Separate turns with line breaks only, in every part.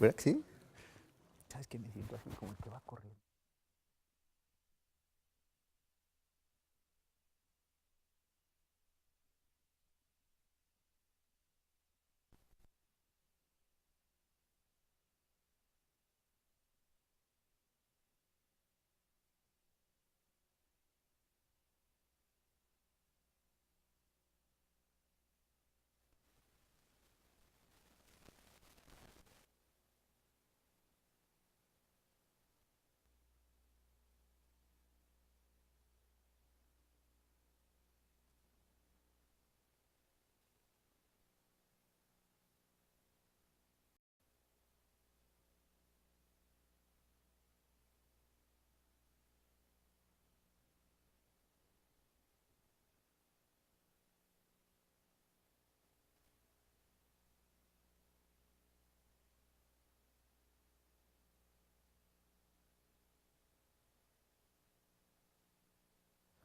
¿Verdad que sí? ¿Sabes qué? Me siento así como el que va corriendo.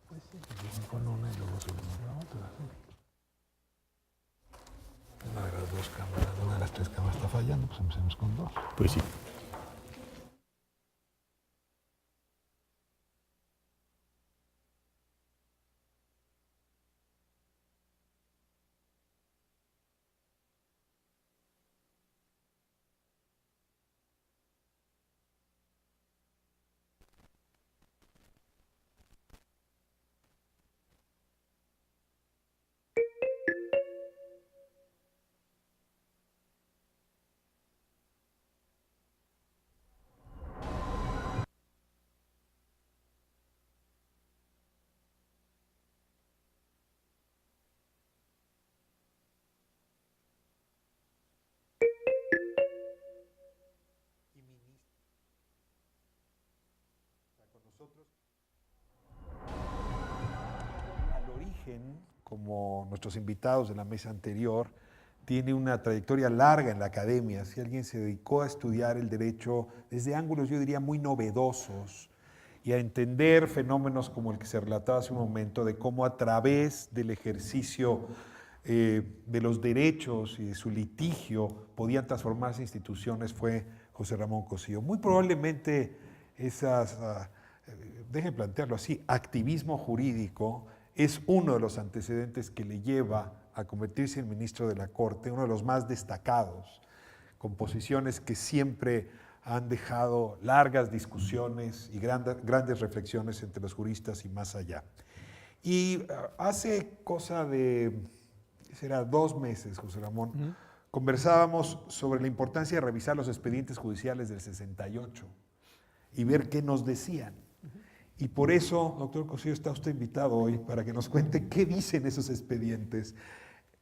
Pues sí, se pone una y luego se pone la otra. Una de las dos cámaras, una de las tres cámaras está fallando, pues empecemos con dos.
Pues sí.
Con nosotros. Al origen, como nuestros invitados de la mesa anterior, tiene una trayectoria larga en la academia. Si alguien se dedicó a estudiar el derecho desde ángulos, yo diría, muy novedosos y a entender fenómenos como el que se relataba hace un momento, de cómo a través del ejercicio de los derechos y de su litigio podían transformarse instituciones, fue José Ramón Cossío. Muy probablemente esas, dejen plantearlo así, activismo jurídico es uno de los antecedentes que le lleva a convertirse en ministro de la Corte, uno de los más destacados, con posiciones que siempre han dejado largas discusiones y grandes reflexiones entre los juristas y más allá. Y hace cosa de, será 2 meses, José Ramón, conversábamos sobre la importancia de revisar los expedientes judiciales del 68 y ver qué nos decían. Y por eso, doctor Cossío, está usted invitado hoy para que nos cuente qué dicen esos expedientes,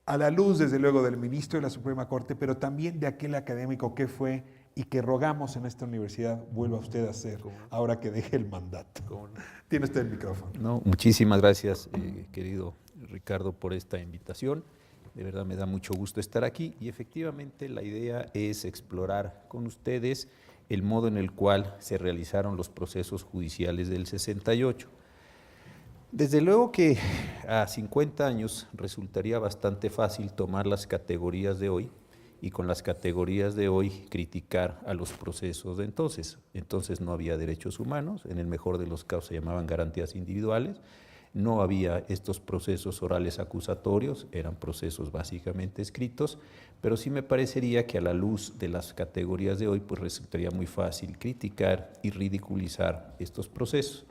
a la luz, desde luego, del ministro de la Suprema Corte, pero también de aquel académico que fue y que rogamos en esta universidad vuelva usted a ser, ahora que deje el mandato. Tiene usted el micrófono.
No, muchísimas gracias, querido Ricardo, por esta invitación. De verdad me da mucho gusto estar aquí y efectivamente la idea es explorar con ustedes el modo en el cual se realizaron los procesos judiciales del 68. Desde luego que a 50 años resultaría bastante fácil tomar las categorías de hoy y con las categorías de hoy criticar a los procesos de entonces. Entonces no había derechos humanos, en el mejor de los casos se llamaban garantías individuales, no había estos procesos orales acusatorios, eran procesos básicamente escritos, pero sí me parecería que a la luz de las categorías de hoy pues resultaría muy fácil criticar y ridiculizar estos procesos.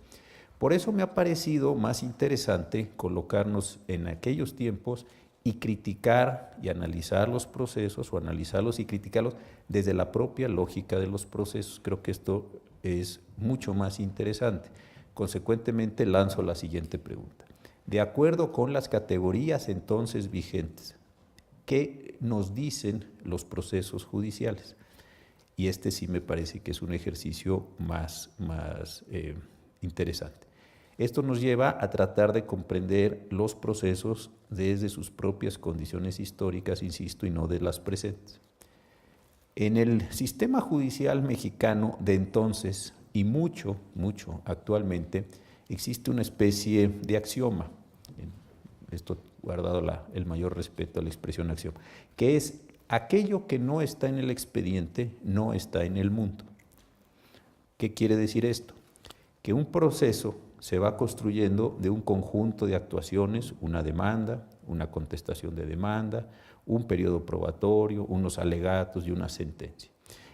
Por eso me ha parecido más interesante colocarnos en aquellos tiempos y criticar y analizar los procesos, o analizarlos y criticarlos desde la propia lógica de los procesos. Creo que esto es mucho más interesante. Consecuentemente, lanzo la siguiente pregunta. De acuerdo con las categorías entonces vigentes, ¿qué nos dicen los procesos judiciales? Y este sí me parece que es un ejercicio más interesante. Esto nos lleva a tratar de comprender los procesos desde sus propias condiciones históricas, insisto, y no de las presentes. En el sistema judicial mexicano de entonces, y mucho actualmente, existe una especie de axioma, esto guardado el mayor respeto a la expresión axioma, que es aquello que no está en el expediente no está en el mundo. ¿Qué quiere decir esto? Que un proceso se va construyendo de un conjunto de actuaciones, una demanda, una contestación de demanda, un periodo probatorio, unos alegatos y una sentencia.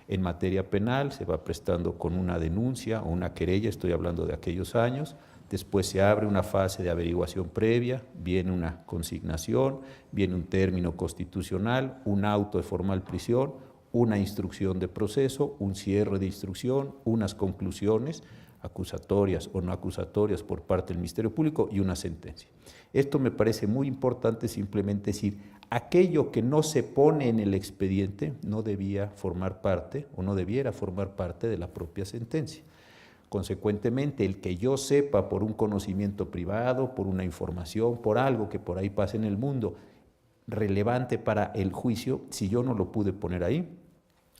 En materia penal se va prestando con una denuncia o una querella, estoy hablando de aquellos años, después se abre una fase de averiguación previa, viene una consignación, viene un término constitucional, un auto de formal prisión, una instrucción de proceso, un cierre de instrucción, unas conclusiones acusatorias o no acusatorias por parte del Ministerio Público y una sentencia. Esto me parece muy importante, simplemente decir, aquello que no se pone en el expediente no debía formar parte o no debiera formar parte de la propia sentencia. Consecuentemente, el que yo sepa por un conocimiento privado, por una información, por algo que por ahí pasa en el mundo, relevante para el juicio, si yo no lo pude poner ahí,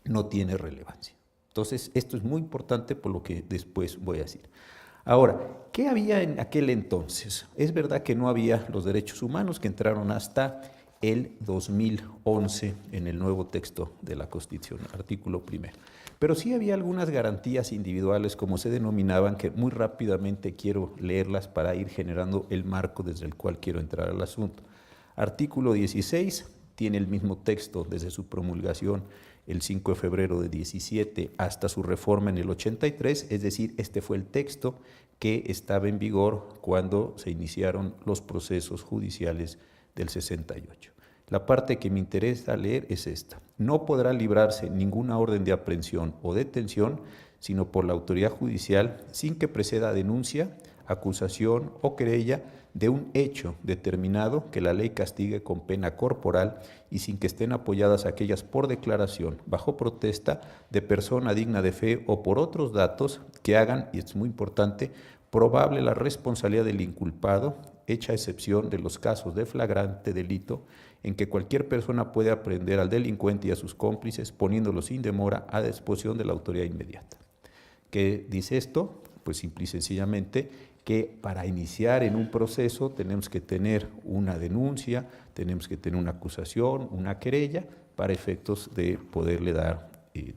no tiene relevancia. Entonces, esto es muy importante por lo que después voy a decir. Ahora, ¿qué había en aquel entonces? Es verdad que no había los derechos humanos que entraron hasta el 2011 en el nuevo texto de la Constitución, artículo primero. Pero sí había algunas garantías individuales, como se denominaban, que muy rápidamente quiero leerlas para ir generando el marco desde el cual quiero entrar al asunto. Artículo 16 tiene el mismo texto desde su promulgación el 5 de febrero de 17 hasta su reforma en el 83, es decir, este fue el texto que estaba en vigor cuando se iniciaron los procesos judiciales del 68. La parte que me interesa leer es esta. No podrá librarse ninguna orden de aprehensión o detención, sino por la autoridad judicial, sin que preceda denuncia, acusación o querella de un hecho determinado que la ley castigue con pena corporal y sin que estén apoyadas aquellas por declaración, bajo protesta de persona digna de fe o por otros datos que hagan, y es muy importante, probable la responsabilidad del inculpado, hecha excepción de los casos de flagrante delito en que cualquier persona puede aprehender al delincuente y a sus cómplices poniéndolos sin demora a disposición de la autoridad inmediata. ¿Qué dice esto? Pues simple y sencillamente que para iniciar en un proceso tenemos que tener una denuncia, tenemos que tener una acusación, una querella, para efectos de poderle dar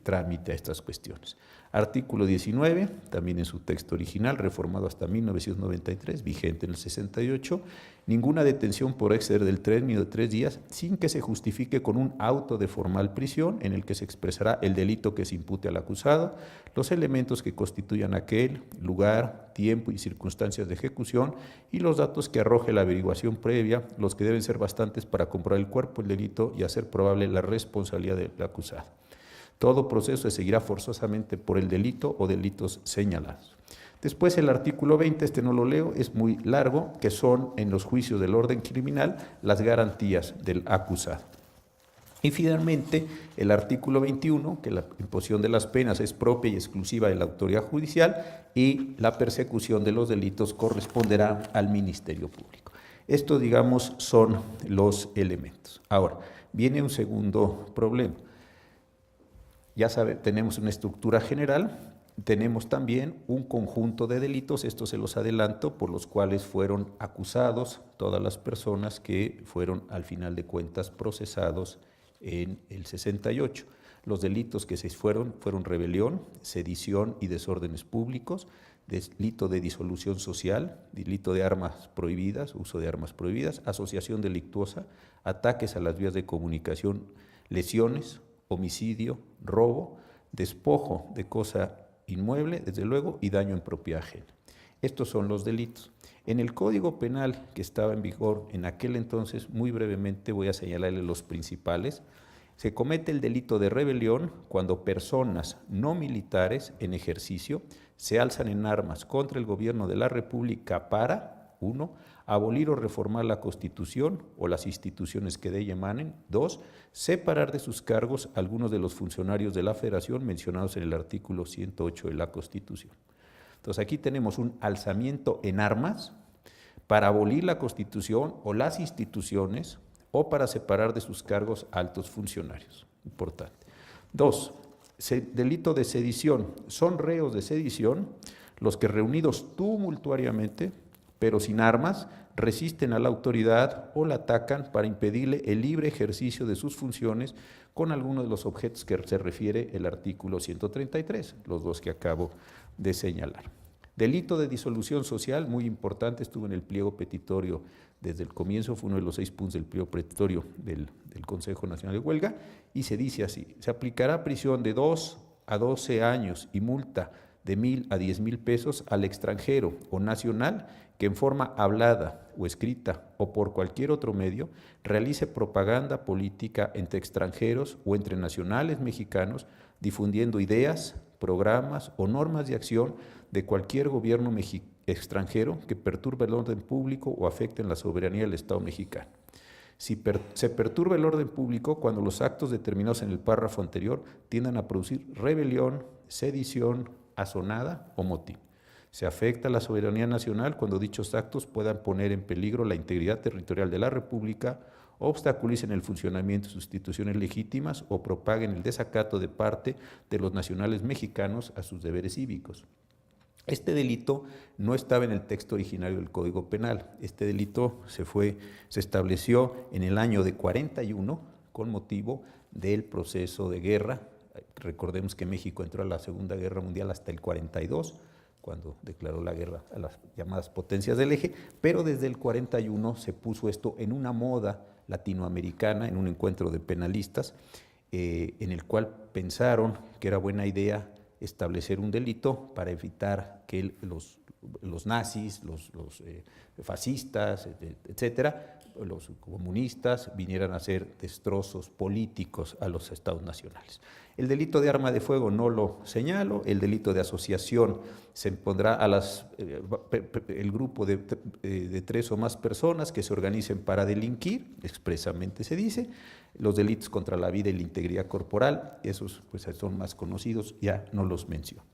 trámite a estas cuestiones. Artículo 19, también en su texto original, reformado hasta 1993, vigente en el 68, ninguna detención podrá exceder del término de 3 días sin que se justifique con un auto de formal prisión en el que se expresará el delito que se impute al acusado, los elementos que constituyan aquel, lugar, tiempo y circunstancias de ejecución y los datos que arroje la averiguación previa, los que deben ser bastantes para comprobar el cuerpo del delito y hacer probable la responsabilidad del acusado. Todo proceso se seguirá forzosamente por el delito o delitos señalados. Después el artículo 20, este no lo leo, es muy largo, que son en los juicios del orden criminal las garantías del acusado. Y finalmente el artículo 21, que la imposición de las penas es propia y exclusiva de la autoridad judicial y la persecución de los delitos corresponderá al Ministerio Público. Estos, digamos, son los elementos. Ahora, viene un segundo problema. Ya saben, tenemos una estructura general, tenemos también un conjunto de delitos, esto se los adelanto, por los cuales fueron acusados todas las personas que fueron al final de cuentas procesados en el 68. Los delitos que se fueron rebelión, sedición y desórdenes públicos, delito de disolución social, delito de armas prohibidas, uso de armas prohibidas, asociación delictuosa, ataques a las vías de comunicación, lesiones, homicidio, robo, despojo de cosa inmueble, desde luego, y daño en propiedad ajena. Estos son los delitos. En el Código Penal que estaba en vigor en aquel entonces, muy brevemente voy a señalarle los principales. Se comete el delito de rebelión cuando personas no militares en ejercicio se alzan en armas contra el gobierno de la República para, 1, abolir o reformar la Constitución o las instituciones que de ella emanen. 2, separar de sus cargos a algunos de los funcionarios de la Federación mencionados en el artículo 108 de la Constitución. Entonces aquí tenemos un alzamiento en armas para abolir la Constitución o las instituciones o para separar de sus cargos a altos funcionarios. Importante. 2, delito de sedición. Son reos de sedición los que reunidos tumultuariamente pero sin armas, resisten a la autoridad o la atacan para impedirle el libre ejercicio de sus funciones con algunos de los objetos que se refiere el artículo 133, los dos que acabo de señalar. Delito de disolución social, muy importante, estuvo en el pliego petitorio desde el comienzo, fue uno de los 6 puntos del pliego petitorio del Consejo Nacional de Huelga, y se dice así: se aplicará prisión de 2 a 12 años y multa de 1,000 a 10,000 pesos al extranjero o nacional que en forma hablada o escrita o por cualquier otro medio realice propaganda política entre extranjeros o entre nacionales mexicanos, difundiendo ideas, programas o normas de acción de cualquier gobierno extranjero que perturbe el orden público o afecte en la soberanía del Estado mexicano. Se perturba el orden público cuando los actos determinados en el párrafo anterior tiendan a producir rebelión, sedición, asonada o motín. Se afecta a la soberanía nacional cuando dichos actos puedan poner en peligro la integridad territorial de la República, obstaculicen el funcionamiento de sus instituciones legítimas o propaguen el desacato de parte de los nacionales mexicanos a sus deberes cívicos. Este delito no estaba en el texto originario del Código Penal. Este delito se estableció en el año de 41 con motivo del proceso de guerra. Recordemos que México entró a la Segunda Guerra Mundial hasta el 42, cuando declaró la guerra a las llamadas potencias del eje, pero desde el 41 se puso esto en una moda latinoamericana, en un encuentro de penalistas, en el cual pensaron que era buena idea establecer un delito para evitar que los nazis, los fascistas, etcétera, los comunistas vinieran a hacer destrozos políticos a los estados nacionales. El delito de arma de fuego no lo señalo, el delito de asociación se pondrá a el grupo de 3 o más personas que se organicen para delinquir, expresamente se dice. Los delitos contra la vida y la integridad corporal, esos pues son más conocidos, ya no los menciono.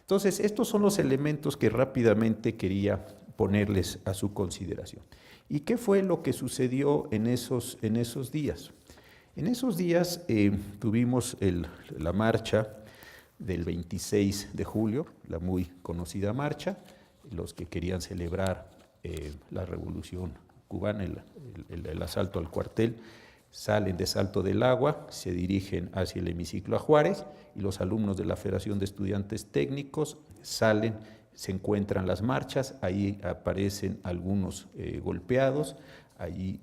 Entonces, estos son los elementos que rápidamente quería ponerles a su consideración. ¿Y qué fue lo que sucedió en esos días? En esos días tuvimos la marcha del 26 de julio, la muy conocida marcha, los que querían celebrar la Revolución Cubana, el asalto al cuartel, salen de Salto del Agua, se dirigen hacia el hemiciclo a Juárez, y los alumnos de la Federación de Estudiantes Técnicos salen, se encuentran las marchas, ahí aparecen algunos golpeados, allí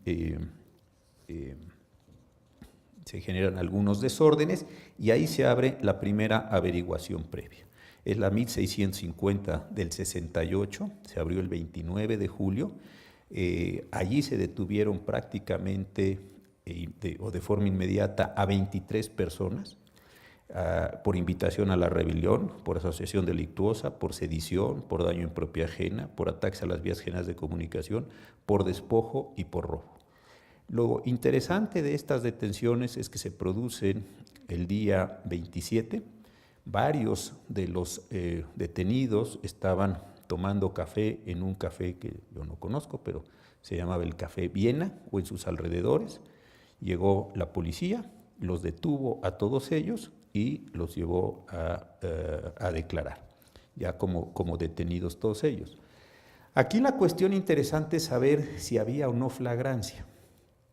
se generan algunos desórdenes y ahí se abre la primera averiguación previa. Es la 1650 del 68, se abrió el 29 de julio, allí se detuvieron prácticamente o de forma inmediata a 23 personas por invitación a la rebelión, por asociación delictuosa, por sedición, por daño en propiedad ajena, por ataques a las vías generales de comunicación, por despojo y por robo. Lo interesante de estas detenciones es que se producen el día 27. Varios de los detenidos estaban tomando café en un café que yo no conozco, pero se llamaba el Café Viena o en sus alrededores. Llegó la policía, los detuvo a todos ellos y los llevó a declarar, ya como detenidos todos ellos. Aquí la cuestión interesante es saber si había o no flagrancia.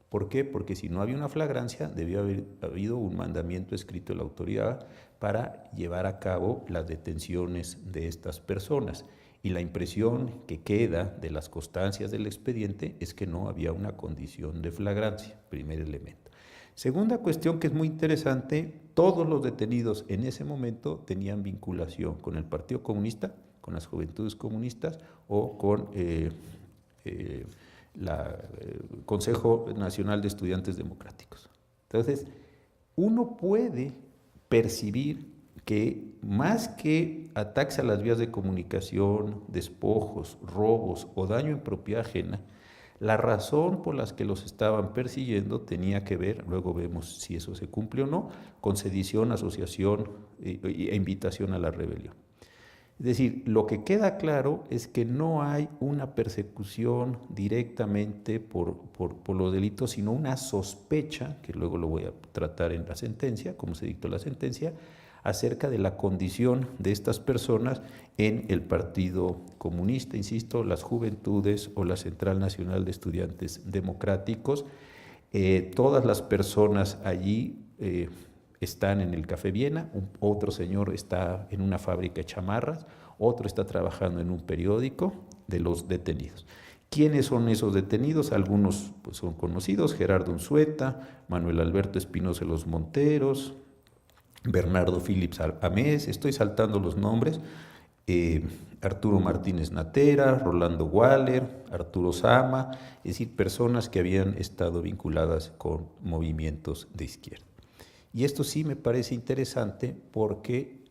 ¿Por qué? Porque si no había una flagrancia, debió haber habido un mandamiento escrito de la autoridad para llevar a cabo las detenciones de estas personas. Y la impresión que queda de las constancias del expediente es que no había una condición de flagrancia, primer elemento. Segunda cuestión que es muy interesante, todos los detenidos en ese momento tenían vinculación con el Partido Comunista, con las Juventudes Comunistas o con Consejo Nacional de Estudiantes Democráticos. Entonces, uno puede percibir que más que ataques a las vías de comunicación, despojos, robos o daño en propiedad ajena, la razón por las que los estaban persiguiendo tenía que ver, luego vemos si eso se cumple o no, con sedición, asociación e invitación a la rebelión. Es decir, lo que queda claro es que no hay una persecución directamente por los delitos, sino una sospecha, que luego lo voy a tratar en la sentencia, como se dictó la sentencia, acerca de la condición de estas personas en el Partido Comunista, insisto, las Juventudes o la Central Nacional de Estudiantes Democráticos. Todas las personas allí están en el Café Viena, otro señor está en una fábrica de chamarras, otro está trabajando en un periódico de los detenidos. ¿Quiénes son esos detenidos? Algunos pues, son conocidos: Gerardo Unzueta, Manuel Alberto Espinosa Los Monteros, Bernardo Phillips Amés, estoy saltando los nombres, Arturo Martínez Natera, Rolando Waller, Arturo Sama, es decir, personas que habían estado vinculadas con movimientos de izquierda. Y esto sí me parece interesante porque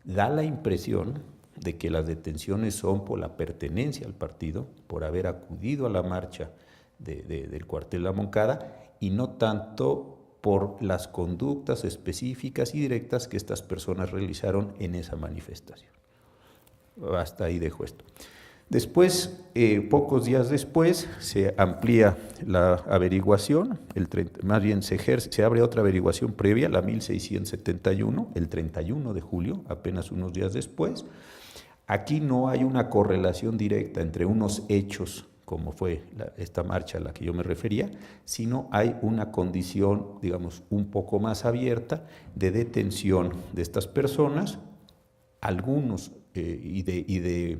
da la impresión de que las detenciones son por la pertenencia al partido, por haber acudido a la marcha del cuartel La Moncada, y no tanto por las conductas específicas y directas que estas personas realizaron en esa manifestación. Hasta ahí dejo esto. Después, pocos días después, se amplía la averiguación, más bien se abre otra averiguación previa, la 1671, el 31 de julio, apenas unos días después. Aquí no hay una correlación directa entre unos hechos, como fue esta marcha a la que yo me refería, sino hay una condición, digamos, un poco más abierta de detención de estas personas, algunos y de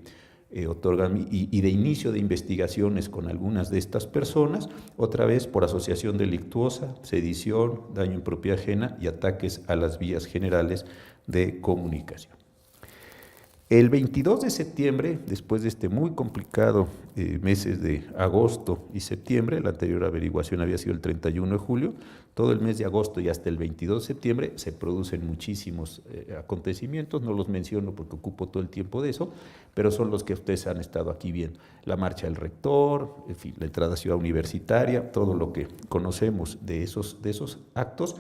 inicio de investigaciones con algunas de estas personas, otra vez por asociación delictuosa, sedición, daño en propiedad ajena y ataques a las vías generales de comunicación. El 22 de septiembre, después de este muy complicado meses de agosto y septiembre, la anterior averiguación había sido el 31 de julio, todo el mes de agosto y hasta el 22 de septiembre se producen muchísimos acontecimientos, no los menciono porque ocupo todo el tiempo de eso, pero son los que ustedes han estado aquí viendo: la marcha del rector, en fin, la entrada a Ciudad Universitaria, todo lo que conocemos de esos actos.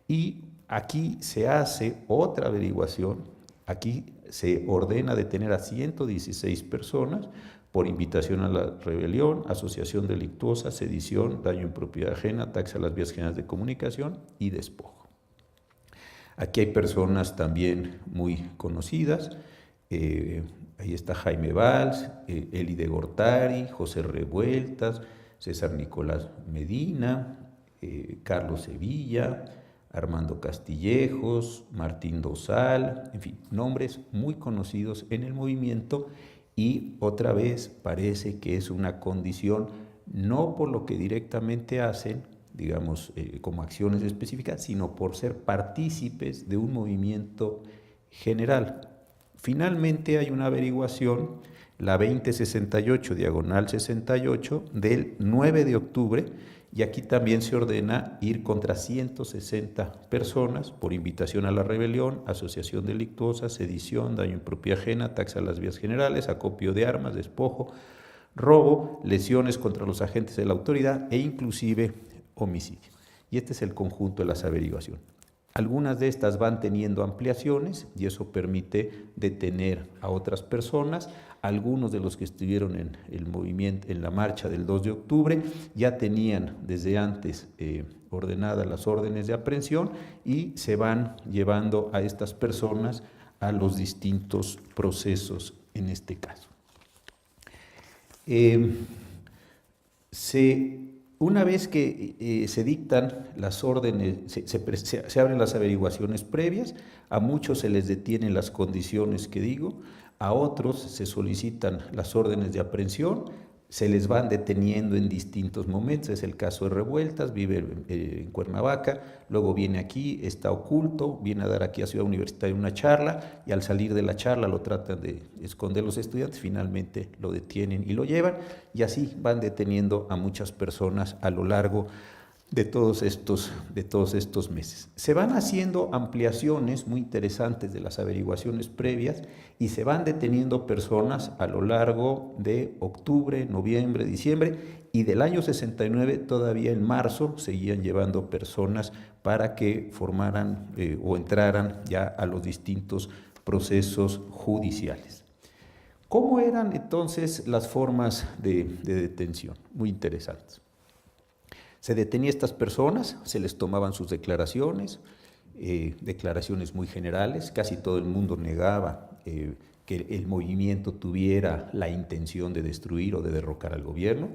Y aquí se hace otra averiguación, aquí se ordena detener a 116 personas por invitación a la rebelión, asociación delictuosa, sedición, daño en propiedad ajena, ataques a las vías generales de comunicación y despojo. Aquí hay personas también muy conocidas, ahí está Jaime Valls, Eli de Gortari, José Revueltas, César Nicolás Medina, Carlos Sevilla, Armando Castillejos, Martín Dosal, en fin, nombres muy conocidos en el movimiento. Y otra vez parece que es una condición no por lo que directamente hacen, digamos, como acciones específicas, sino por ser partícipes de un movimiento general. Finalmente hay una averiguación, la 2068, diagonal 68, del 9 de octubre, y aquí también se ordena ir contra 160 personas por invitación a la rebelión, asociación delictuosa, sedición, daño en propiedad ajena, ataques a las vías generales, acopio de armas, despojo, robo, lesiones contra los agentes de la autoridad e inclusive homicidio. Y este es el conjunto de las averiguaciones. Algunas de estas van teniendo ampliaciones y eso permite detener a otras personas. Algunos de los que estuvieron en el movimiento, en la marcha del 2 de octubre, ya tenían desde antes ordenadas las órdenes de aprehensión y se van llevando a estas personas a los distintos procesos en este caso. Una vez que se dictan las órdenes, se abren las averiguaciones previas, a muchos se les detienen las condiciones que digo, a otros se solicitan las órdenes de aprehensión, se les van deteniendo en distintos momentos. Es el caso de Revueltas, vive en Cuernavaca, luego viene aquí, está oculto, viene a dar aquí a Ciudad Universitaria una charla y al salir de la charla lo tratan de esconder los estudiantes, finalmente lo detienen y lo llevan, y así van deteniendo a muchas personas a lo largo de todos estos meses. Se van haciendo ampliaciones muy interesantes de las averiguaciones previas y se van deteniendo personas a lo largo de octubre, noviembre, diciembre, y del año 69 todavía en marzo seguían llevando personas para que formaran o entraran ya a los distintos procesos judiciales. ¿Cómo eran entonces las formas de detención? Muy interesantes. Se detenía a estas personas, se les tomaban sus declaraciones, declaraciones muy generales, casi todo el mundo negaba que el movimiento tuviera la intención de destruir o de derrocar al gobierno,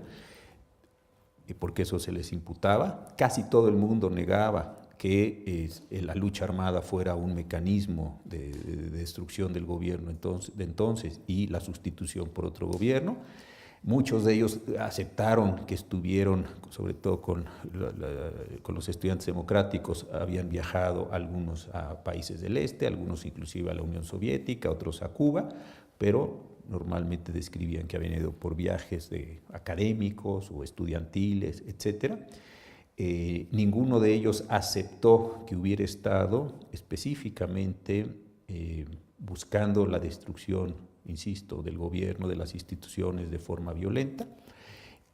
porque eso se les imputaba. Casi todo el mundo negaba que la lucha armada fuera un mecanismo de destrucción del gobierno de entonces y la sustitución por otro gobierno. Muchos de ellos aceptaron que estuvieron, sobre todo con los estudiantes democráticos, habían viajado algunos a países del este, algunos inclusive a la Unión Soviética, otros a Cuba, pero normalmente describían que habían ido por viajes académicos o estudiantiles, etc. Ninguno de ellos aceptó que hubiera estado específicamente buscando la destrucción, insisto, del gobierno, de las instituciones de forma violenta,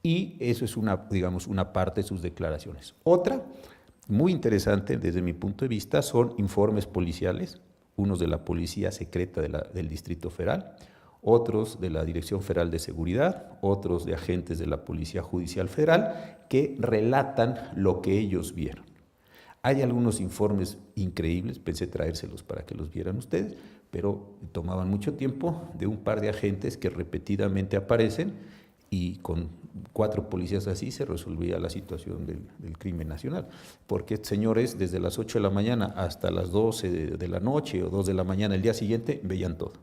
y eso es digamos, una parte de sus declaraciones. Otra, muy interesante desde mi punto de vista, son informes policiales, unos de la Policía Secreta del Distrito Federal, otros de la Dirección Federal de Seguridad, otros de agentes de la Policía Judicial Federal, que relatan lo que ellos vieron. Hay algunos informes increíbles, pensé traérselos para que los vieran ustedes, pero tomaban mucho tiempo, de un par de agentes que repetidamente aparecen, y con 4 policías así se resolvía la situación del crimen nacional, porque señores desde las 8 de la mañana hasta las 12 de la noche o 2 de la mañana el día siguiente veían todo.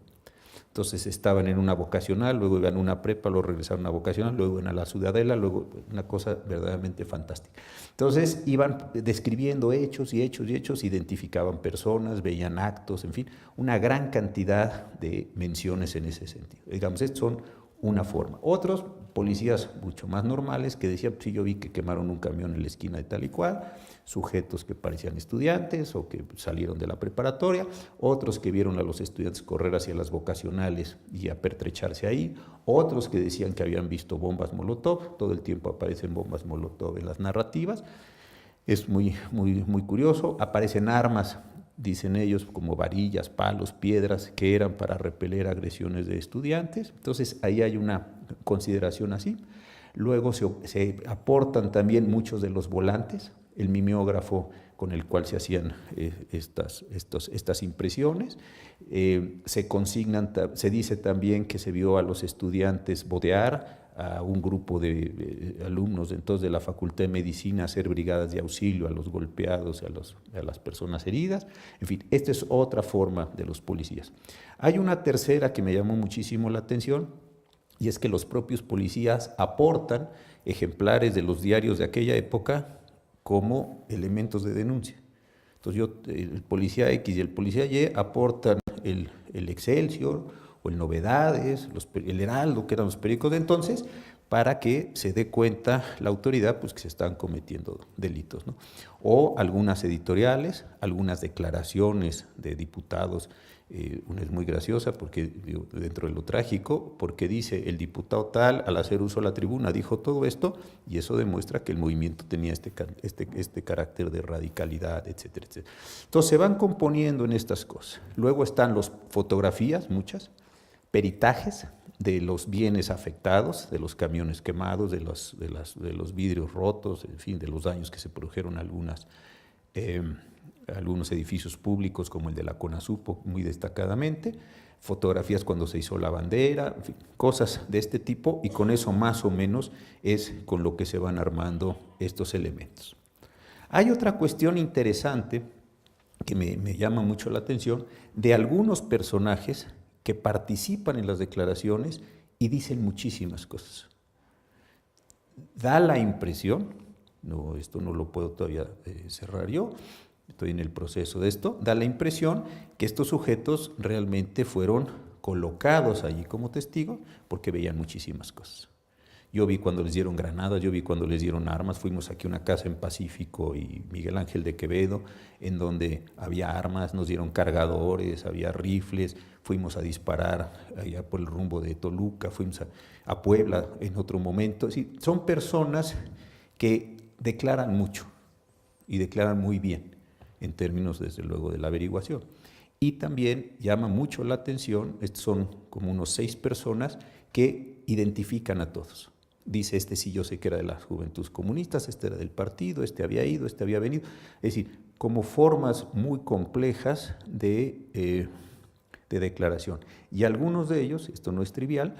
Entonces estaban en una vocacional, luego iban a una prepa, luego regresaron a una vocacional, luego iban a la Ciudadela, luego una cosa verdaderamente fantástica. Entonces iban describiendo hechos y hechos y hechos, identificaban personas, veían actos, en fin, una gran cantidad de menciones en ese sentido. Digamos, estos son una forma. Otros policías mucho más normales que decían, sí, yo vi que quemaron un camión en la esquina de tal y cual, sujetos que parecían estudiantes o que salieron de la preparatoria, otros que vieron a los estudiantes correr hacia las vocacionales y apertrecharse ahí, otros que decían que habían visto bombas Molotov, todo el tiempo aparecen bombas Molotov en las narrativas, es muy curioso, aparecen armas, dicen ellos, como varillas, palos, piedras, que eran para repeler agresiones de estudiantes. Entonces ahí hay una consideración así. Luego se aportan también muchos de los volantes, el mimeógrafo con el cual se hacían estas impresiones. Se dice también que se vio a los estudiantes bodear a un grupo de alumnos entonces de la Facultad de Medicina, hacer brigadas de auxilio a los golpeados, a las personas heridas. En fin, esta es otra forma de los policías. Hay una tercera que me llamó muchísimo la atención, y es que los propios policías aportan ejemplares de los diarios de aquella época como elementos de denuncia. Entonces el policía X y el policía Y aportan el Excelsior o el Novedades, el Heraldo, que eran los periódicos de entonces, para que se dé cuenta la autoridad pues, que se están cometiendo delitos, ¿no? O algunas editoriales, algunas declaraciones de diputados. Una es muy graciosa porque dentro de lo trágico, porque dice el diputado tal al hacer uso de la tribuna dijo todo esto, y eso demuestra que el movimiento tenía este carácter de radicalidad, etcétera, etcétera. Entonces se van componiendo en estas cosas. Luego están las fotografías, muchas, peritajes de los bienes afectados, de los camiones quemados, de los vidrios rotos, en fin, de los daños que se produjeron a algunos edificios públicos como el de la CONASUPO muy destacadamente, fotografías cuando se hizo la bandera, en fin, cosas de este tipo, y con eso más o menos es con lo que se van armando estos elementos. Hay otra cuestión interesante que me llama mucho la atención, de algunos personajes que participan en las declaraciones y dicen muchísimas cosas. Da la impresión, esto no lo puedo todavía cerrar yo, estoy en el proceso de esto, da la impresión que estos sujetos realmente fueron colocados allí como testigos porque veían muchísimas cosas. Yo vi cuando les dieron granadas, yo vi cuando les dieron armas, fuimos aquí a una casa en Pacífico y Miguel Ángel de Quevedo, en donde había armas, nos dieron cargadores, había rifles, fuimos a disparar allá por el rumbo de Toluca, fuimos a Puebla en otro momento. Sí, son personas que declaran mucho y declaran muy bien en términos, desde luego, de la averiguación. Y también llama mucho la atención, estos son como unos 6 personas que identifican a todos. dice, este sí yo sé que era de las Juventudes Comunistas, este era del partido, este había ido, este había venido. Es decir, como formas muy complejas de declaración. Y algunos de ellos, esto no es trivial,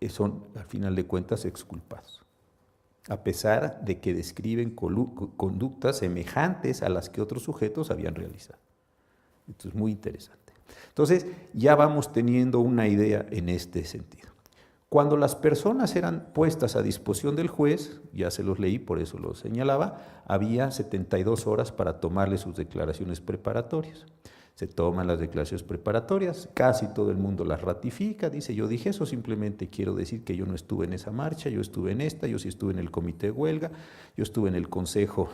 son al final de cuentas exculpados, a pesar de que describen conductas semejantes a las que otros sujetos habían realizado. Esto es muy interesante. Entonces, ya vamos teniendo una idea en este sentido. Cuando las personas eran puestas a disposición del juez, ya se los leí, por eso lo señalaba, había 72 horas para tomarle sus declaraciones preparatorias. Se toman las declaraciones preparatorias, casi todo el mundo las ratifica, dice, yo dije eso, simplemente quiero decir que yo no estuve en esa marcha, yo estuve en esta, yo sí estuve en el comité de huelga, yo estuve en el consejo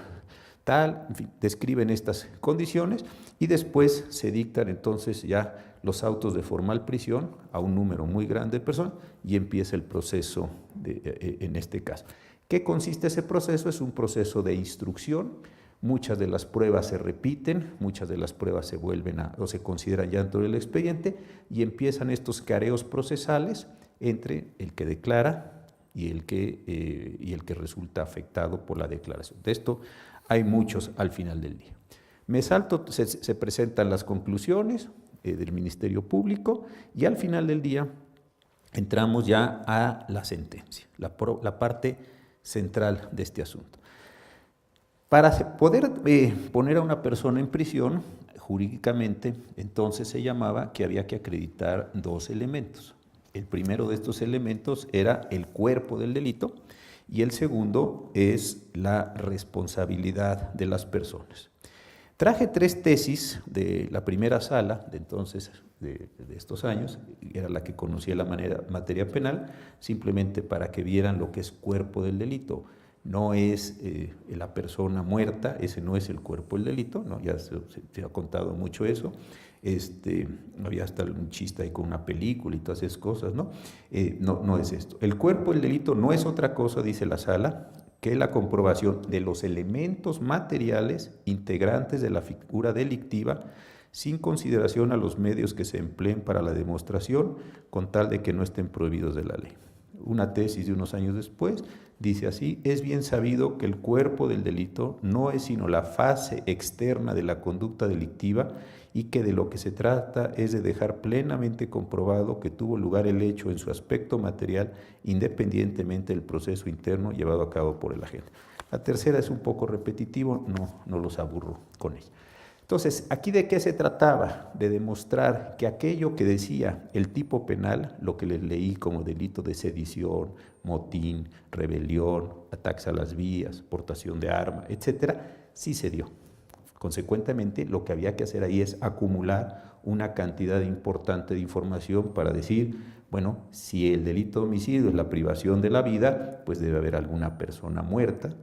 tal, en fin, describen estas condiciones y después se dictan entonces ya los autos de formal prisión a un número muy grande de personas y empieza el proceso en este caso. ¿Qué consiste ese proceso? Es un proceso de instrucción. Muchas de las pruebas se repiten, muchas de las pruebas se vuelven o se consideran ya dentro del expediente y empiezan estos careos procesales entre el que declara y el que resulta afectado por la declaración. De esto hay muchos al final del día. Me salto, se presentan las conclusiones del Ministerio Público y al final del día entramos ya a la sentencia, la parte central de este asunto. Para poder poner a una persona en prisión, jurídicamente, entonces se llamaba que había que acreditar dos elementos. El primero de estos elementos era el cuerpo del delito y el segundo es la responsabilidad de las personas. Traje 3 tesis de la primera sala de entonces, de estos años, era la que conocía la materia penal, simplemente para que vieran lo que es cuerpo del delito. No es la persona muerta, ese no es el cuerpo del delito, ¿no? Ya se ha contado mucho eso. Había hasta un chiste ahí con una película y todas esas cosas, ¿no? No es esto. El cuerpo del delito no es otra cosa, dice la sala, que la comprobación de los elementos materiales integrantes de la figura delictiva sin consideración a los medios que se empleen para la demostración, con tal de que no estén prohibidos de la ley. Una tesis de unos años después dice así: es bien sabido que el cuerpo del delito no es sino la fase externa de la conducta delictiva y que de lo que se trata es de dejar plenamente comprobado que tuvo lugar el hecho en su aspecto material independientemente del proceso interno llevado a cabo por el agente. La tercera es un poco repetitivo, no los aburro con ella. Entonces, ¿aquí de qué se trataba? De demostrar que aquello que decía el tipo penal, lo que les leí como delito de sedición, motín, rebelión, ataques a las vías, portación de arma, etcétera, sí se dio. Consecuentemente, lo que había que hacer ahí es acumular una cantidad importante de información para decir, bueno, si el delito de homicidio es la privación de la vida, pues debe haber alguna persona muerta.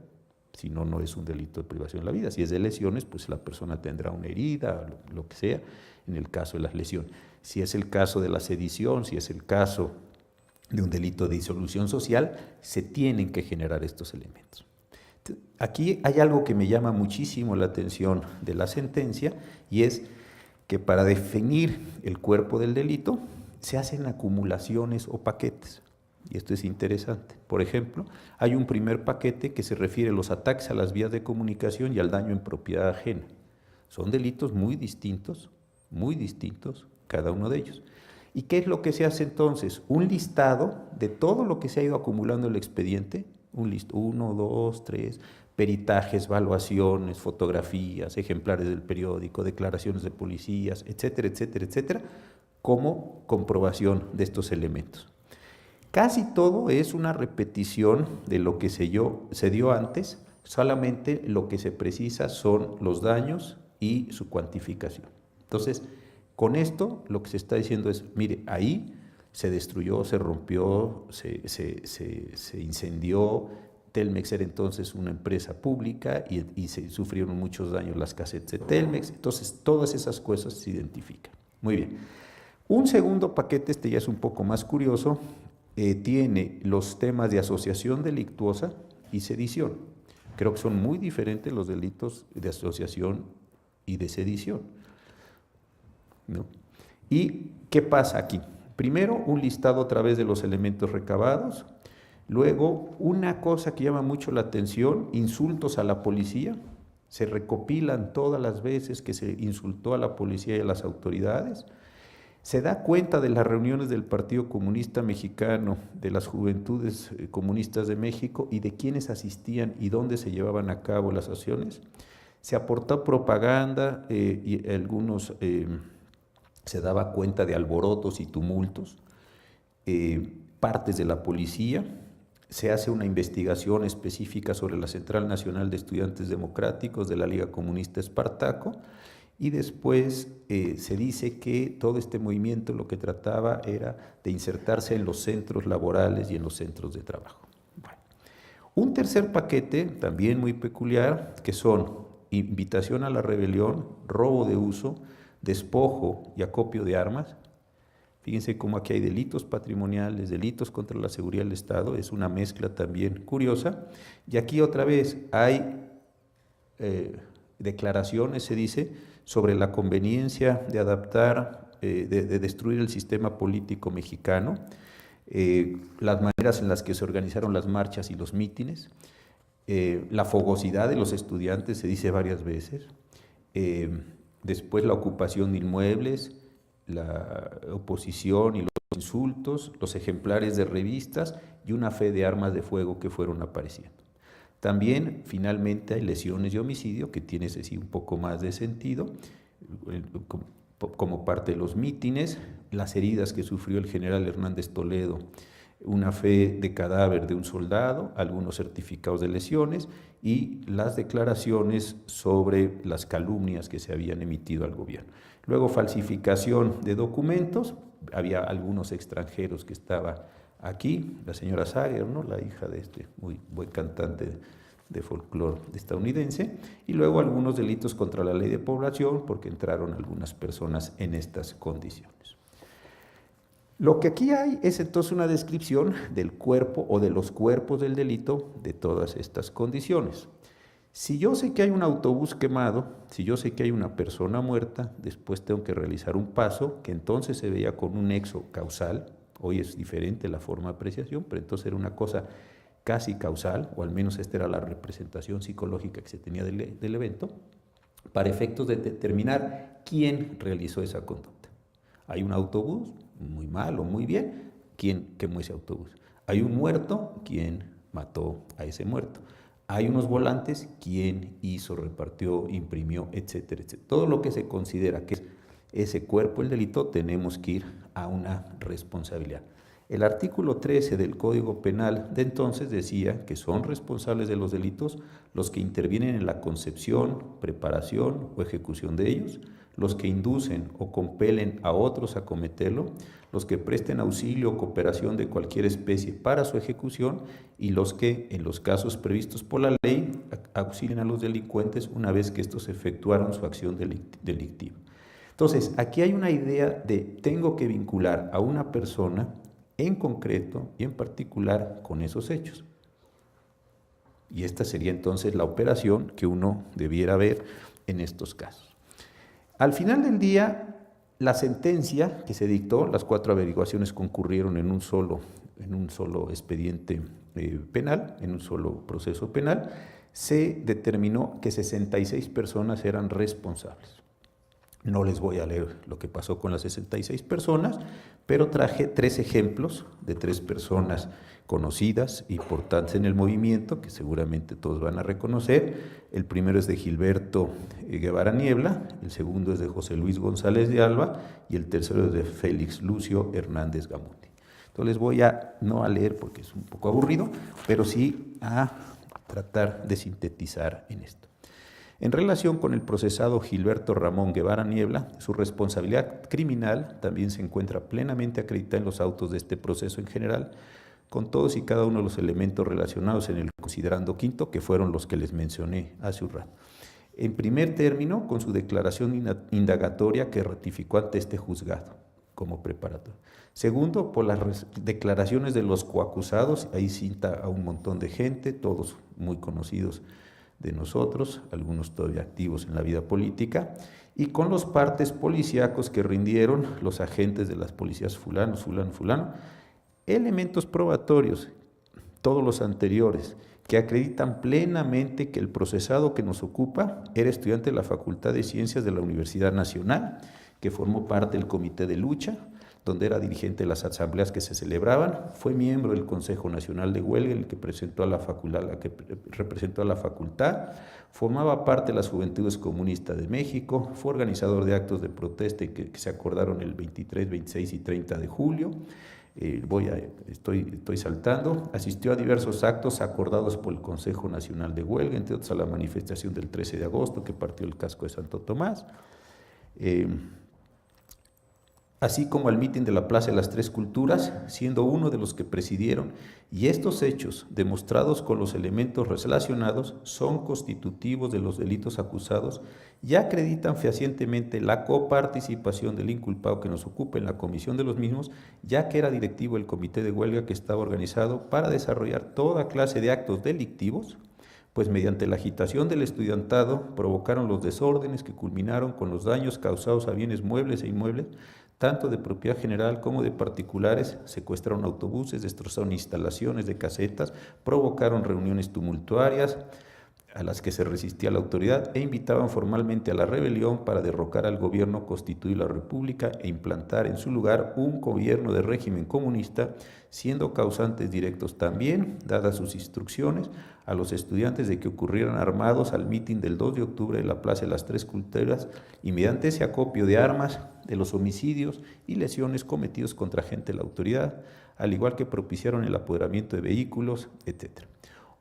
Si no, no es un delito de privación de la vida. Si es de lesiones, pues la persona tendrá una herida, lo que sea, en el caso de las lesiones. Si es el caso de la sedición, si es el caso de un delito de disolución social, se tienen que generar estos elementos. Aquí hay algo que me llama muchísimo la atención de la sentencia, y es que para definir el cuerpo del delito se hacen acumulaciones o paquetes. Y esto es interesante. Por ejemplo, hay un primer paquete que se refiere a los ataques a las vías de comunicación y al daño en propiedad ajena. Son delitos muy distintos cada uno de ellos. ¿Y qué es lo que se hace entonces? Un listado de todo lo que se ha ido acumulando en el expediente, 1, 2, 3, peritajes, evaluaciones, fotografías, ejemplares del periódico, declaraciones de policías, etcétera, etcétera, etcétera, como comprobación de estos elementos. Casi todo es una repetición de lo que se dio antes, solamente lo que se precisa son los daños y su cuantificación. Entonces, con esto lo que se está diciendo es, mire, ahí se destruyó, se rompió, se incendió. Telmex era entonces una empresa pública y se sufrieron muchos daños las casetas de Telmex. Entonces, todas esas cosas se identifican. Muy bien. Un segundo paquete, este ya es un poco más curioso, tiene los temas de asociación delictuosa y sedición. Creo que son muy diferentes los delitos de asociación y de sedición, ¿no? ¿Y qué pasa aquí? Primero, un listado a través de los elementos recabados, Luego, una cosa que llama mucho la atención, insultos a la policía. Se recopilan todas las veces que se insultó a la policía y a las autoridades. Se da cuenta de las reuniones del Partido Comunista Mexicano, de las Juventudes Comunistas de México y de quiénes asistían y dónde se llevaban a cabo las acciones. Se aportó propaganda y algunos se daba cuenta de alborotos y tumultos. Partes de la policía. Se hace una investigación específica sobre la Central Nacional de Estudiantes Democráticos de la Liga Comunista Espartaco y después se dice que todo este movimiento lo que trataba era de insertarse en los centros laborales y en los centros de trabajo. Bueno, un tercer paquete, también muy peculiar, que son invitación a la rebelión, robo de uso, despojo y acopio de armas. Fíjense cómo aquí hay delitos patrimoniales, delitos contra la seguridad del Estado, es una mezcla también curiosa. Y aquí otra vez hay declaraciones, se dice, sobre la conveniencia de adaptar, de destruir el sistema político mexicano, las maneras en las que se organizaron las marchas y los mítines, la fogosidad de los estudiantes, se dice varias veces, después la ocupación de inmuebles, la oposición y los insultos, los ejemplares de revistas y una fe de armas de fuego que fueron apareciendo. También, finalmente, hay lesiones y homicidio, que tiene ese sí un poco más de sentido, como parte de los mítines, las heridas que sufrió el general Hernández Toledo, una fe de cadáver de un soldado, algunos certificados de lesiones y las declaraciones sobre las calumnias que se habían emitido al gobierno. Luego, falsificación de documentos, había algunos extranjeros que estaban aquí, la señora Sager, ¿no?, la hija de este muy buen cantante de folclore estadounidense, y luego algunos delitos contra la ley de población, porque entraron algunas personas en estas condiciones. Lo que aquí hay es entonces una descripción del cuerpo o de los cuerpos del delito de todas estas condiciones. Si yo sé que hay un autobús quemado, si yo sé que hay una persona muerta, después tengo que realizar un paso que entonces se veía con un nexo causal. Hoy es diferente la forma de apreciación, pero entonces era una cosa casi causal, o al menos esta era la representación psicológica que se tenía del evento, para efectos de determinar quién realizó esa conducta. Hay un autobús, muy mal o muy bien, ¿quién quemó ese autobús? Hay un muerto, ¿quién mató a ese muerto? Hay unos volantes, ¿quién hizo, repartió, imprimió, etcétera, etcétera? Todo lo que se considera que es ese cuerpo el delito, tenemos que ir a una responsabilidad. El artículo 13 del Código Penal de entonces decía que son responsables de los delitos los que intervienen en la concepción, preparación o ejecución de ellos, los que inducen o compelen a otros a cometerlo, los que presten auxilio o cooperación de cualquier especie para su ejecución y los que, en los casos previstos por la ley, auxilien a los delincuentes una vez que estos efectuaron su acción delictiva. Entonces, aquí hay una idea de tengo que vincular a una persona en concreto y en particular con esos hechos. Y esta sería entonces la operación que uno debiera ver en estos casos. Al final del día, la sentencia que se dictó, las 4 averiguaciones concurrieron en un solo expediente penal, en un solo proceso penal, se determinó que 66 personas eran responsables. No les voy a leer lo que pasó con las 66 personas, pero traje 3 ejemplos de 3 personas conocidas, importantes en el movimiento, que seguramente todos van a reconocer. El primero es de Gilberto Guevara Niebla, el segundo es de José Luis González de Alba y el tercero es de Félix Lucio Hernández Gamundi. Entonces les voy no a leer porque es un poco aburrido, pero sí a tratar de sintetizar en esto. En relación con el procesado Gilberto Ramón Guevara Niebla, su responsabilidad criminal también se encuentra plenamente acreditada en los autos de este proceso en general, con todos y cada uno de los elementos relacionados en el considerando quinto, que fueron los que les mencioné hace un rato. En primer término, con su declaración indagatoria que ratificó ante este juzgado como preparatorio. Segundo, por las declaraciones de los coacusados, ahí cita a un montón de gente, todos muy conocidos de nosotros, algunos todavía activos en la vida política, y con los partes policíacos que rindieron los agentes de las policías fulano, elementos probatorios todos los anteriores, que acreditan plenamente que el procesado que nos ocupa era estudiante de la Facultad de Ciencias de la Universidad Nacional, que formó parte del Comité de Lucha, donde era dirigente de las asambleas que se celebraban, fue miembro del Consejo Nacional de Huelga, el que representó a la facultad, formaba parte de las Juventudes Comunistas de México, fue organizador de actos de protesta que se acordaron el 23, 26 y 30 de julio, estoy saltando, asistió a diversos actos acordados por el Consejo Nacional de Huelga, entre otros a la manifestación del 13 de agosto que partió el casco de Santo Tomás, así como al mitin de la Plaza de las Tres Culturas, siendo uno de los que presidieron, y estos hechos, demostrados con los elementos relacionados, son constitutivos de los delitos acusados y acreditan fehacientemente la coparticipación del inculpado que nos ocupa en la comisión de los mismos, ya que era directivo del comité de huelga que estaba organizado para desarrollar toda clase de actos delictivos, pues mediante la agitación del estudiantado provocaron los desórdenes que culminaron con los daños causados a bienes muebles e inmuebles, tanto de propiedad general como de particulares, secuestraron autobuses, destrozaron instalaciones de casetas, provocaron reuniones tumultuarias a las que se resistía la autoridad e invitaban formalmente a la rebelión para derrocar al gobierno, constituir la república e implantar en su lugar un gobierno de régimen comunista, siendo causantes directos también, dadas sus instrucciones, a los estudiantes de que ocurrieran armados al mitin del 2 de octubre de la Plaza de las Tres Culturas y mediante ese acopio de armas, de los homicidios y lesiones cometidos contra agentes de la autoridad, al igual que propiciaron el apoderamiento de vehículos, etc.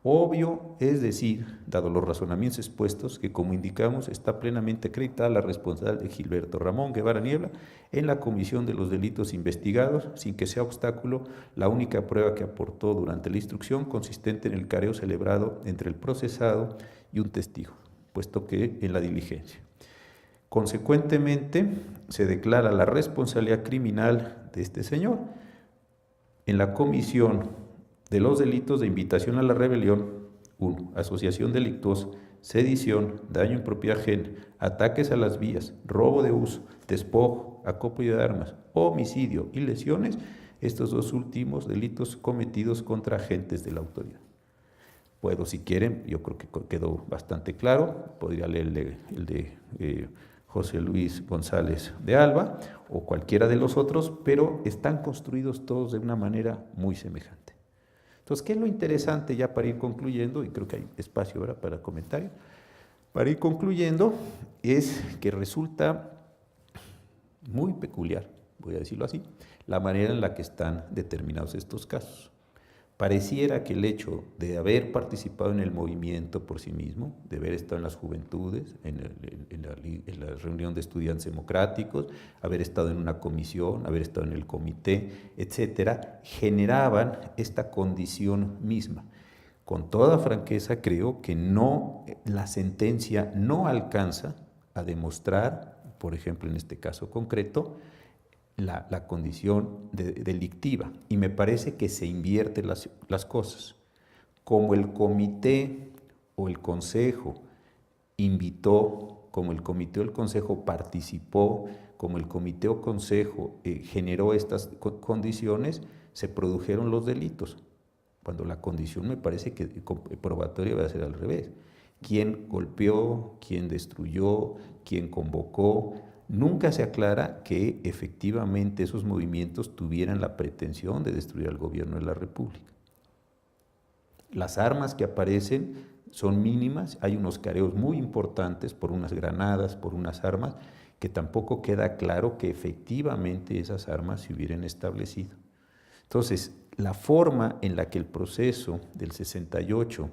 Obvio, es decir, dado los razonamientos expuestos, que como indicamos está plenamente acreditada la responsabilidad de Gilberto Ramón Guevara Niebla en la comisión de los delitos investigados, sin que sea obstáculo la única prueba que aportó durante la instrucción consistente en el careo celebrado entre el procesado y un testigo, puesto que en la diligencia. Consecuentemente, se declara la responsabilidad criminal de este señor en la comisión de los delitos de invitación a la rebelión, 1. Asociación delictuosa, sedición, daño en propiedad ajena, ataques a las vías, robo de uso, despojo, acopio de armas, homicidio y lesiones, estos dos últimos delitos cometidos contra agentes de la autoridad. Puedo, si quieren, yo creo que quedó bastante claro, podría leer el de José Luis González de Alba o cualquiera de los otros, pero están construidos todos de una manera muy semejante. Entonces, ¿qué es lo interesante ya para ir concluyendo? Y creo que hay espacio ahora para comentarios. Para ir concluyendo, es que resulta muy peculiar, voy a decirlo así, la manera en la que están determinados estos casos. Pareciera que el hecho de haber participado en el movimiento por sí mismo, de haber estado en las juventudes, en la reunión de estudiantes democráticos, haber estado en una comisión, haber estado en el comité, etcétera, generaban esta condición misma. Con toda franqueza, creo que la sentencia no alcanza a demostrar, por ejemplo, en este caso concreto, la condición delictiva, y me parece que se invierten las cosas. Como el comité o el consejo invitó, como el comité o el consejo participó, como el comité o consejo generó estas condiciones, se produjeron los delitos, cuando la condición me parece que probatoria va a ser al revés. ¿Quién golpeó? ¿Quién destruyó? ¿Quién convocó? Nunca se aclara que efectivamente esos movimientos tuvieran la pretensión de destruir al gobierno de la República. Las armas que aparecen son mínimas, hay unos careos muy importantes por unas granadas, por unas armas, que tampoco queda claro que efectivamente esas armas se hubieran establecido. Entonces, la forma en la que el proceso del 68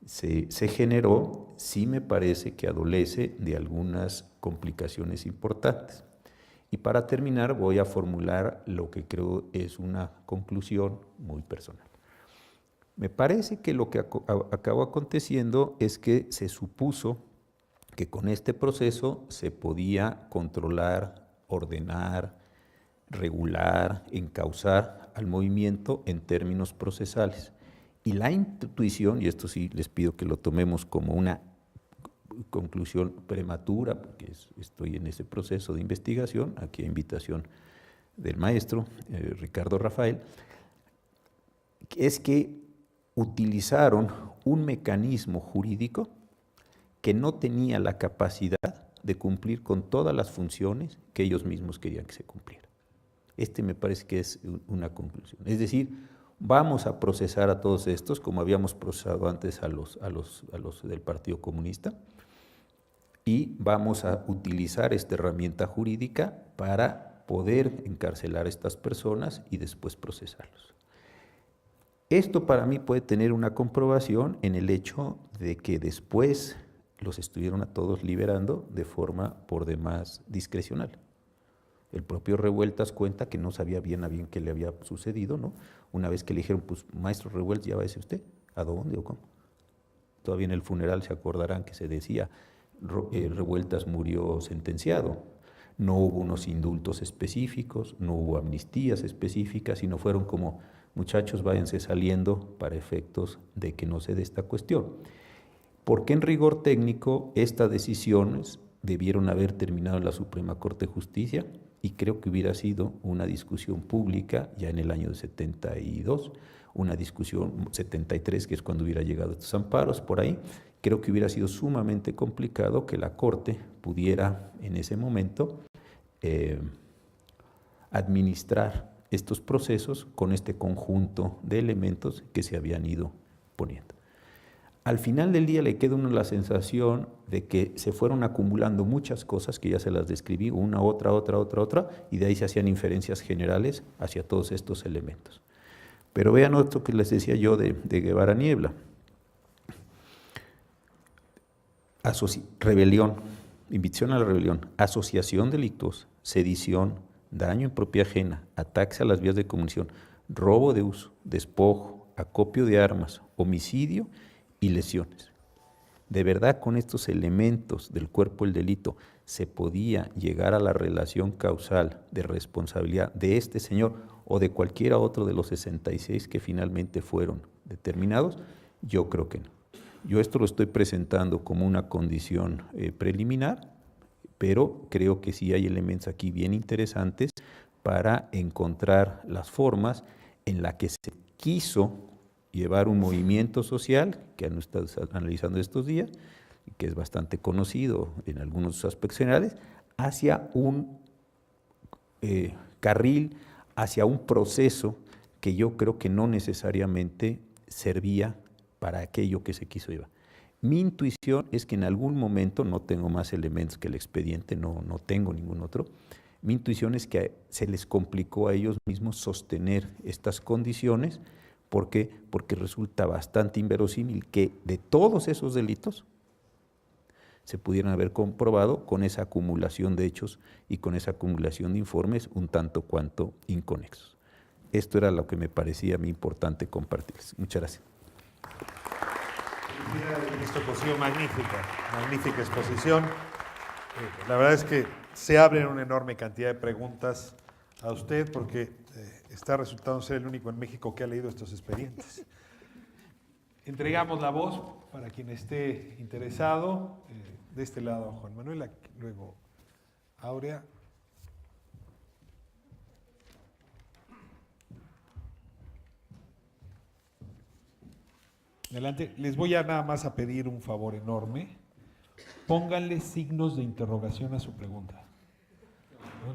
se generó, sí me parece que adolece de algunas complicaciones importantes. Y para terminar voy a formular lo que creo es una conclusión muy personal. Me parece que lo que acabó aconteciendo es que se supuso que con este proceso se podía controlar, ordenar, regular, encauzar al movimiento en términos procesales. Y la intuición, y esto sí les pido que lo tomemos como una conclusión prematura, porque estoy en ese proceso de investigación, aquí a invitación del maestro Ricardo Rafael, es que utilizaron un mecanismo jurídico que no tenía la capacidad de cumplir con todas las funciones que ellos mismos querían que se cumplieran. Este me parece que es una conclusión. Es decir, vamos a procesar a todos estos, como habíamos procesado antes a los del Partido Comunista, y vamos a utilizar esta herramienta jurídica para poder encarcelar a estas personas y después procesarlos. Esto para mí puede tener una comprobación en el hecho de que después los estuvieron a todos liberando de forma por demás discrecional. El propio Revueltas cuenta que no sabía bien a bien qué le había sucedido, ¿no? Una vez que le dijeron, pues maestro Revueltas, ¿ya váyase usted? ¿A dónde o cómo? Todavía en el funeral se acordarán que se decía, Revueltas murió sentenciado. No hubo unos indultos específicos, no hubo amnistías específicas, sino fueron como, muchachos, váyanse saliendo para efectos de que no se dé esta cuestión. Porque en rigor técnico, estas decisiones debieron haber terminado en la Suprema Corte de Justicia y creo que hubiera sido una discusión pública ya en el año de 72, una discusión 73, que es cuando hubiera llegado estos amparos por ahí. Creo que hubiera sido sumamente complicado que la Corte pudiera en ese momento administrar estos procesos con este conjunto de elementos que se habían ido poniendo. Al final del día le queda a uno la sensación de que se fueron acumulando muchas cosas que ya se las describí, una, otra, y de ahí se hacían inferencias generales hacia todos estos elementos. Pero vean otro que les decía yo de Guevara Niebla. Rebelión, invitación a la rebelión, asociación delictuosa, sedición, daño en propiedad ajena, ataques a las vías de comunicación, robo de uso, despojo, acopio de armas, homicidio y lesiones. ¿De verdad con estos elementos del cuerpo del delito se podía llegar a la relación causal de responsabilidad de este señor o de cualquiera otro de los 66 que finalmente fueron determinados? Yo creo que no. Yo esto lo estoy presentando como una condición preliminar, pero creo que sí hay elementos aquí bien interesantes para encontrar las formas en las que se quiso llevar un movimiento social que han estado analizando estos días, y que es bastante conocido en algunos aspectos generales, hacia un carril, hacia un proceso que yo creo que no necesariamente servía para aquello que se quiso llevar. Mi intuición es que en algún momento, no tengo más elementos que el expediente, no tengo ningún otro, mi intuición es que se les complicó a ellos mismos sostener estas condiciones. ¿Por qué? Porque resulta bastante inverosímil que de todos esos delitos se pudieran haber comprobado con esa acumulación de hechos y con esa acumulación de informes un tanto cuanto inconexos. Esto era lo que me parecía a mí importante compartirles. Muchas gracias.
Ministro Cosío, magnífica exposición. La verdad es que se abren una enorme cantidad de preguntas a usted porque está resultando ser el único en México que ha leído estos expedientes. Entregamos la voz para quien esté interesado. De este lado, Juan Manuel, luego Aurea. Adelante. Les voy a nada más a pedir un favor enorme. Pónganle signos de interrogación a su pregunta.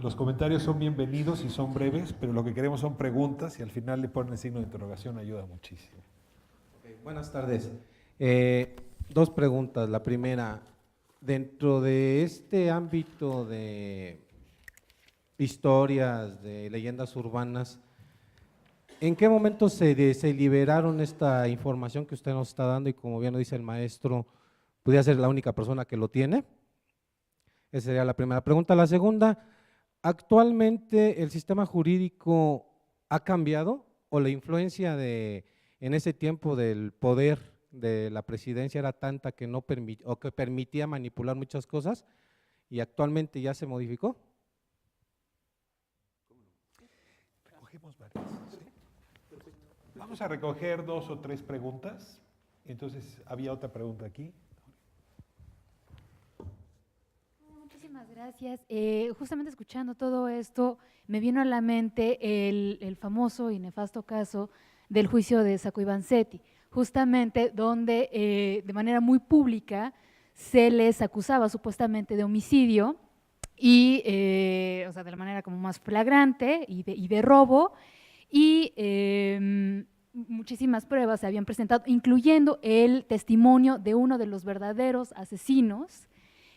Los comentarios son bienvenidos y son breves, pero lo que queremos son preguntas y al final le ponen el signo de interrogación, ayuda muchísimo.
Buenas tardes. Dos preguntas. La primera, dentro de este ámbito de historias, de leyendas urbanas, ¿en qué momento se liberaron esta información que usted nos está dando y como bien lo dice el maestro, pudiera ser la única persona que lo tiene? Esa sería la primera pregunta. La segunda, ¿actualmente el sistema jurídico ha cambiado o la influencia en ese tiempo del poder de la presidencia era tanta que no permitía manipular muchas cosas y actualmente ya se modificó?
Recogemos varias, ¿sí? Vamos a recoger 2 o 3 preguntas. Entonces, había otra pregunta aquí.
Muchísimas gracias. Justamente escuchando todo esto, me vino a la mente el famoso y nefasto caso del juicio de Sacco y Vanzetti. justamente donde de manera muy pública se les acusaba supuestamente de homicidio y, o sea, de la manera como más flagrante y de robo, y muchísimas pruebas se habían presentado, incluyendo el testimonio de uno de los verdaderos asesinos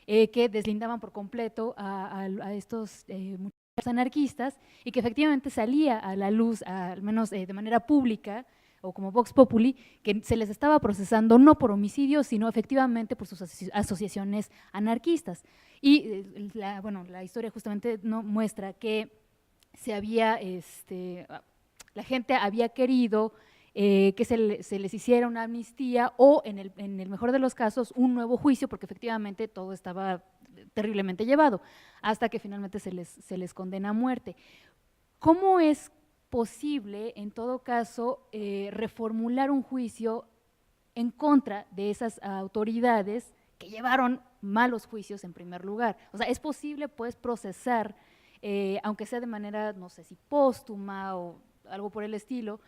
que deslindaban por completo a estos muchachos anarquistas, y que efectivamente salía a la luz, al menos de manera pública, o como Vox Populi, que se les estaba procesando no por homicidio, sino efectivamente por sus asociaciones anarquistas. Y la historia justamente no muestra que se había, la gente había querido que se les hiciera una amnistía o, en el mejor de los casos, un nuevo juicio, porque efectivamente todo estaba terriblemente llevado, hasta que finalmente se les condena a muerte. ¿Cómo es posible, en todo caso, reformular un juicio en contra de esas autoridades que llevaron malos juicios en primer lugar? O sea, ¿es posible, pues, procesar, aunque sea de manera, no sé si póstuma o algo por el estilo,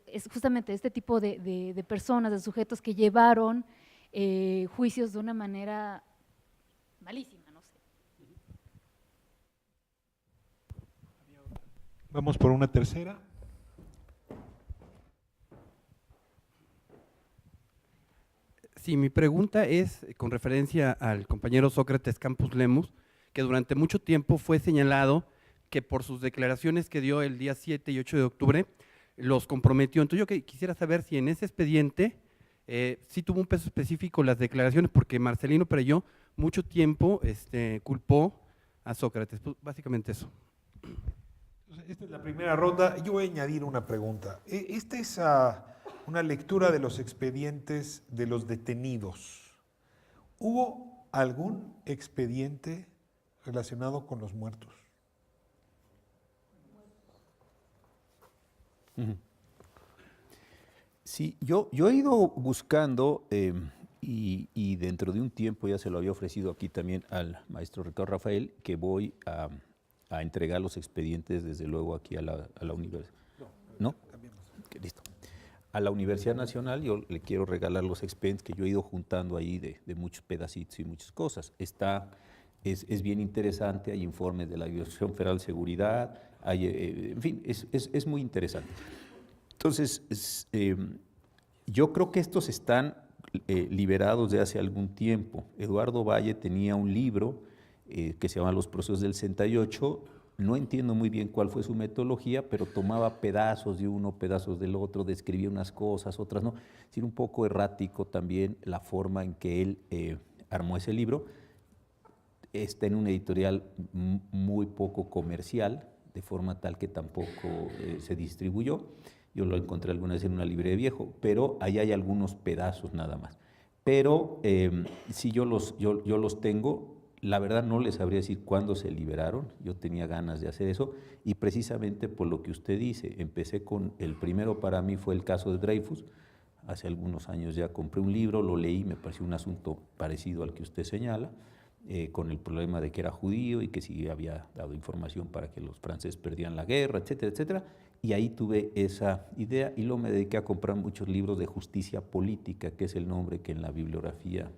es justamente este tipo de personas, de sujetos que llevaron juicios de una manera malísima? No sé.
Vamos por una tercera.
Sí, mi pregunta es con referencia al compañero Sócrates Campos Lemus, que durante mucho tiempo fue señalado que por sus declaraciones que dio el día 7 y 8 de octubre los comprometió. Entonces yo quisiera saber si en ese expediente sí tuvo un peso específico las declaraciones, porque Marcelino Perelló mucho tiempo culpó a Sócrates. Pues, básicamente eso.
Esta es la primera ronda. Yo voy a añadir una pregunta. Esta es una lectura de los expedientes de los detenidos. ¿Hubo algún expediente relacionado con los muertos?
Sí, yo he ido buscando y dentro de un tiempo ya se lo había ofrecido aquí también al maestro Ricardo Rafael, que voy a entregar los expedientes desde luego aquí a la universidad. ¿No? Okay, listo. A la Universidad Nacional yo le quiero regalar los expedientes que yo he ido juntando ahí de muchos pedacitos y muchas cosas. Es bien interesante, hay informes de la Dirección Federal de Seguridad, en fin, es muy interesante. Entonces, yo creo que estos están liberados de hace algún tiempo. Eduardo Valle tenía un libro que se llama Los procesos del 68, no entiendo muy bien cuál fue su metodología, pero tomaba pedazos de uno, pedazos del otro, describía unas cosas, otras no. Es decir, un poco errático también la forma en que él armó ese libro. Está en una editorial muy poco comercial, de forma tal que tampoco se distribuyó. Yo lo encontré alguna vez en una librería viejo, pero ahí hay algunos pedazos nada más. Pero sí, yo los tengo. La verdad no les sabría decir cuándo se liberaron, yo tenía ganas de hacer eso, y precisamente por lo que usted dice, empecé con, el primero para mí fue el caso de Dreyfus. Hace algunos años ya compré un libro, lo leí, me pareció un asunto parecido al que usted señala, con el problema de que era judío y que sí había dado información para que los franceses perdían la guerra, etcétera, etcétera. Y ahí tuve esa idea y luego me dediqué a comprar muchos libros de justicia política, que es el nombre que en la bibliografía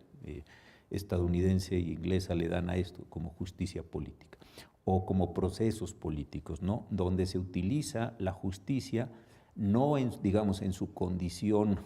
estadounidense e inglesa le dan a esto, como justicia política, o como procesos políticos, ¿no? Donde se utiliza la justicia no digamos, en su condición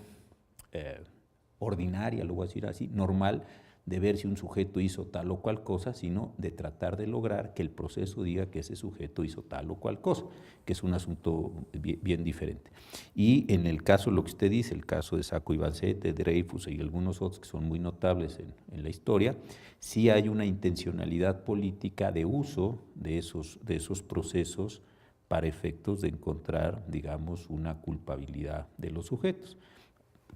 ordinaria, lo voy a decir así, normal, de ver si un sujeto hizo tal o cual cosa, sino de tratar de lograr que el proceso diga que ese sujeto hizo tal o cual cosa, que es un asunto bien diferente. Y en el caso, lo que usted dice, el caso de Sacco y Vanzetti, de Dreyfus y algunos otros que son muy notables en la historia, sí hay una intencionalidad política de uso de esos procesos para efectos de encontrar, digamos, una culpabilidad de los sujetos.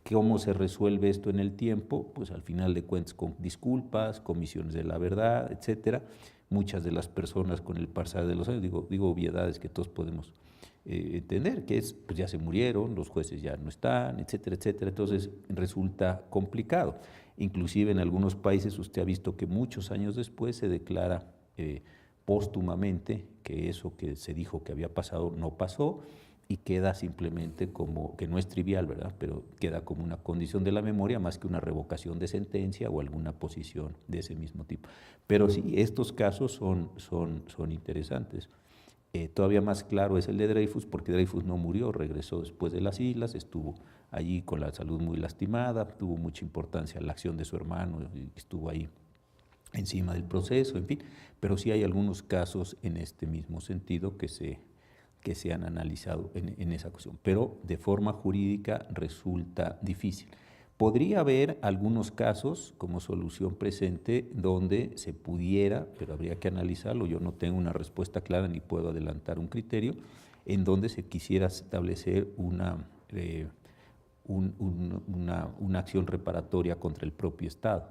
¿Cómo se resuelve esto en el tiempo? Pues al final de cuentas con disculpas, comisiones de la verdad, etcétera. Muchas de las personas con el pasar de los años, digo obviedades que todos podemos entender, que es, pues ya se murieron, los jueces ya no están, etcétera, etcétera. Entonces resulta complicado. Inclusive en algunos países usted ha visto que muchos años después se declara póstumamente que eso que se dijo que había pasado no pasó, y queda simplemente como, que no es trivial, ¿verdad? Pero queda como una condición de la memoria más que una revocación de sentencia o alguna posición de ese mismo tipo. Pero sí, estos casos son interesantes. Todavía más claro es el de Dreyfus, porque Dreyfus no murió, regresó después de las islas, estuvo allí con la salud muy lastimada, tuvo mucha importancia la acción de su hermano, estuvo ahí encima del proceso, en fin, pero sí hay algunos casos en este mismo sentido que se han analizado en esa cuestión, pero de forma jurídica resulta difícil. Podría haber algunos casos como solución presente donde se pudiera, pero habría que analizarlo, yo no tengo una respuesta clara ni puedo adelantar un criterio, en donde se quisiera establecer una acción reparatoria contra el propio Estado.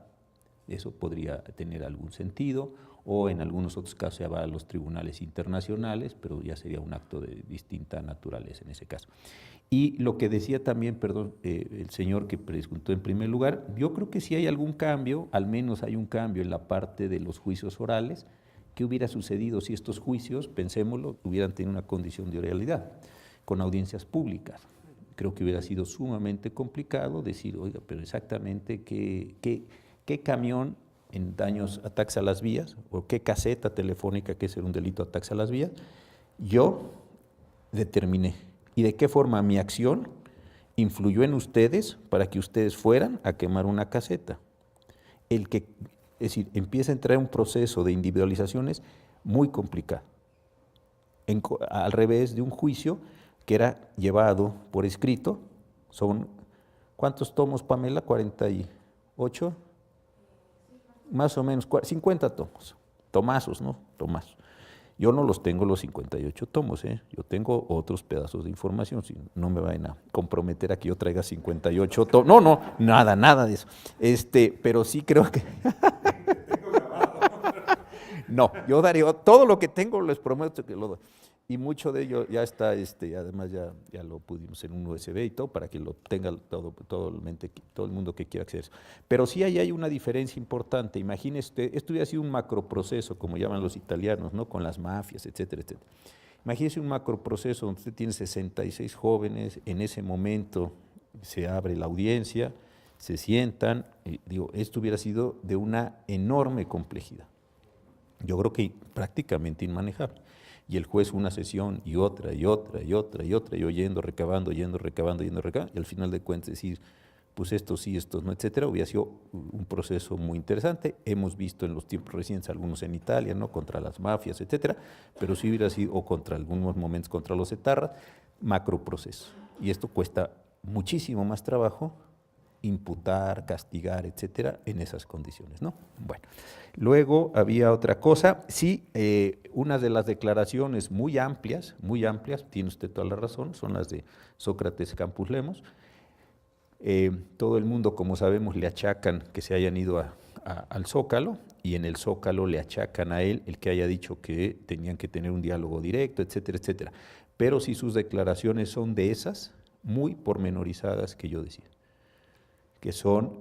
Eso podría tener algún sentido, o en algunos otros casos se va a los tribunales internacionales, pero ya sería un acto de distinta naturaleza en ese caso. Y lo que decía también, perdón, el señor que preguntó en primer lugar, yo creo que sí hay algún cambio, al menos hay un cambio en la parte de los juicios orales. ¿Qué hubiera sucedido si estos juicios, pensémoslo, hubieran tenido una condición de oralidad, con audiencias públicas? Creo que hubiera sido sumamente complicado decir, oiga, pero exactamente qué camión en daños, ataques a las vías, o qué caseta telefónica, que es un delito de ataques a las vías, yo determiné. Y de qué forma mi acción influyó en ustedes para que ustedes fueran a quemar una caseta. Es decir, empieza a entrar un proceso de individualizaciones muy complicado. Al revés de un juicio que era llevado por escrito, son, ¿cuántos tomos, Pamela? 48, más o menos, 50 tomos, tomazos, ¿no? Tomazos. Yo no los tengo los 58 tomos, yo tengo otros pedazos de información, si no me vayan a comprometer a que yo traiga 58 tomos, no, nada de eso, pero sí creo que… No, yo daré todo lo que tengo, les prometo que lo doy. Y mucho de ello ya está, además ya lo pudimos en un USB y todo, para que lo tenga todo el mundo que quiera acceder. Pero sí ahí hay una diferencia importante. Imagínese usted, esto hubiera sido un macroproceso, como llaman los italianos, ¿no? Con las mafias, etcétera, etcétera. Imagínese un macroproceso donde usted tiene 66 jóvenes, en ese momento se abre la audiencia, se sientan, esto hubiera sido de una enorme complejidad. Yo creo que prácticamente inmanejable. Y el juez una sesión y otra, y oyendo, recabando, y al final de cuentas decir, pues esto sí, esto no, etcétera, hubiera sido un proceso muy interesante. Hemos visto en los tiempos recientes algunos en Italia, ¿no? Contra las mafias, etcétera, pero sí hubiera sido, o contra algunos momentos contra los etarras, macroproceso. Y esto cuesta muchísimo más trabajo imputar, castigar, etcétera, en esas condiciones, ¿no? Bueno, luego había otra cosa, sí, una de las declaraciones muy amplias, tiene usted toda la razón, son las de Sócrates Campos Lemos. Todo el mundo, como sabemos, le achacan que se hayan ido al Zócalo, y en el Zócalo le achacan a él el que haya dicho que tenían que tener un diálogo directo, etcétera, etcétera. Pero sí sus declaraciones son de esas muy pormenorizadas que yo decía, que son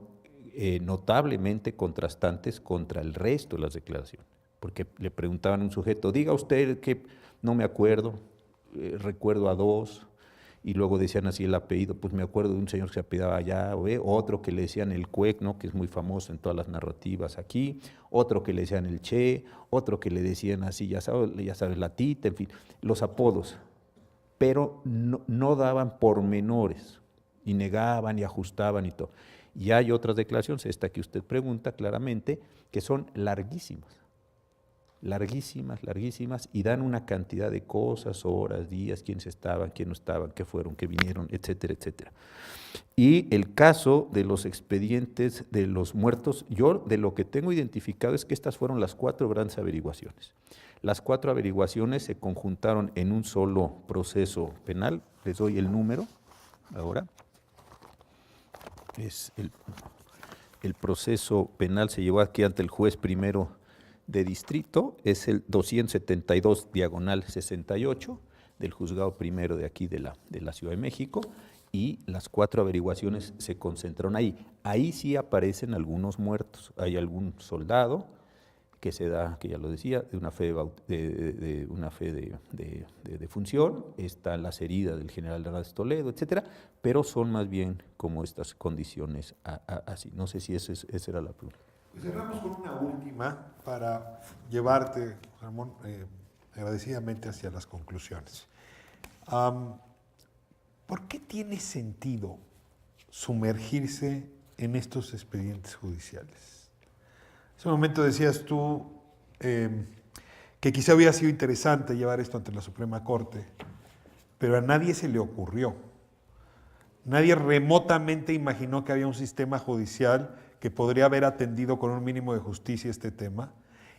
notablemente contrastantes contra el resto de las declaraciones, porque le preguntaban a un sujeto, diga usted que no me acuerdo, recuerdo a dos, y luego decían así el apellido, pues me acuerdo de un señor que se apellidaba allá, otro que le decían el Cuec, ¿no? Que es muy famoso en todas las narrativas aquí, otro que le decían el Che, otro que le decían así, ya sabes, la Tita, en fin, los apodos, pero no daban pormenores, y negaban y ajustaban y todo. Y hay otras declaraciones, esta que usted pregunta claramente, que son larguísimas, y dan una cantidad de cosas, horas, días, quiénes estaban, quién no estaban, qué fueron, qué vinieron, etcétera, etcétera. Y el caso de los expedientes de los muertos, yo de lo que tengo identificado es que estas fueron las 4 grandes averiguaciones. Las 4 averiguaciones se conjuntaron en un solo proceso penal, les doy el número ahora. Es el proceso penal se llevó aquí ante el juez primero de distrito, es el 272/68 del juzgado primero de aquí de la Ciudad de México, y las 4 averiguaciones se concentraron ahí. Ahí sí aparecen algunos muertos, hay algún soldado que se da, que ya lo decía, de una fe de función, están las heridas del general Hernández Toledo, etcétera, pero son más bien como estas condiciones así. No sé si esa era la pregunta.
Pues cerramos con una última para llevarte, Ramón, agradecidamente hacia las conclusiones. ¿Por qué tiene sentido sumergirse en estos expedientes judiciales? En ese momento decías tú que quizá hubiera sido interesante llevar esto ante la Suprema Corte, pero a nadie se le ocurrió. Nadie remotamente imaginó que había un sistema judicial que podría haber atendido con un mínimo de justicia este tema,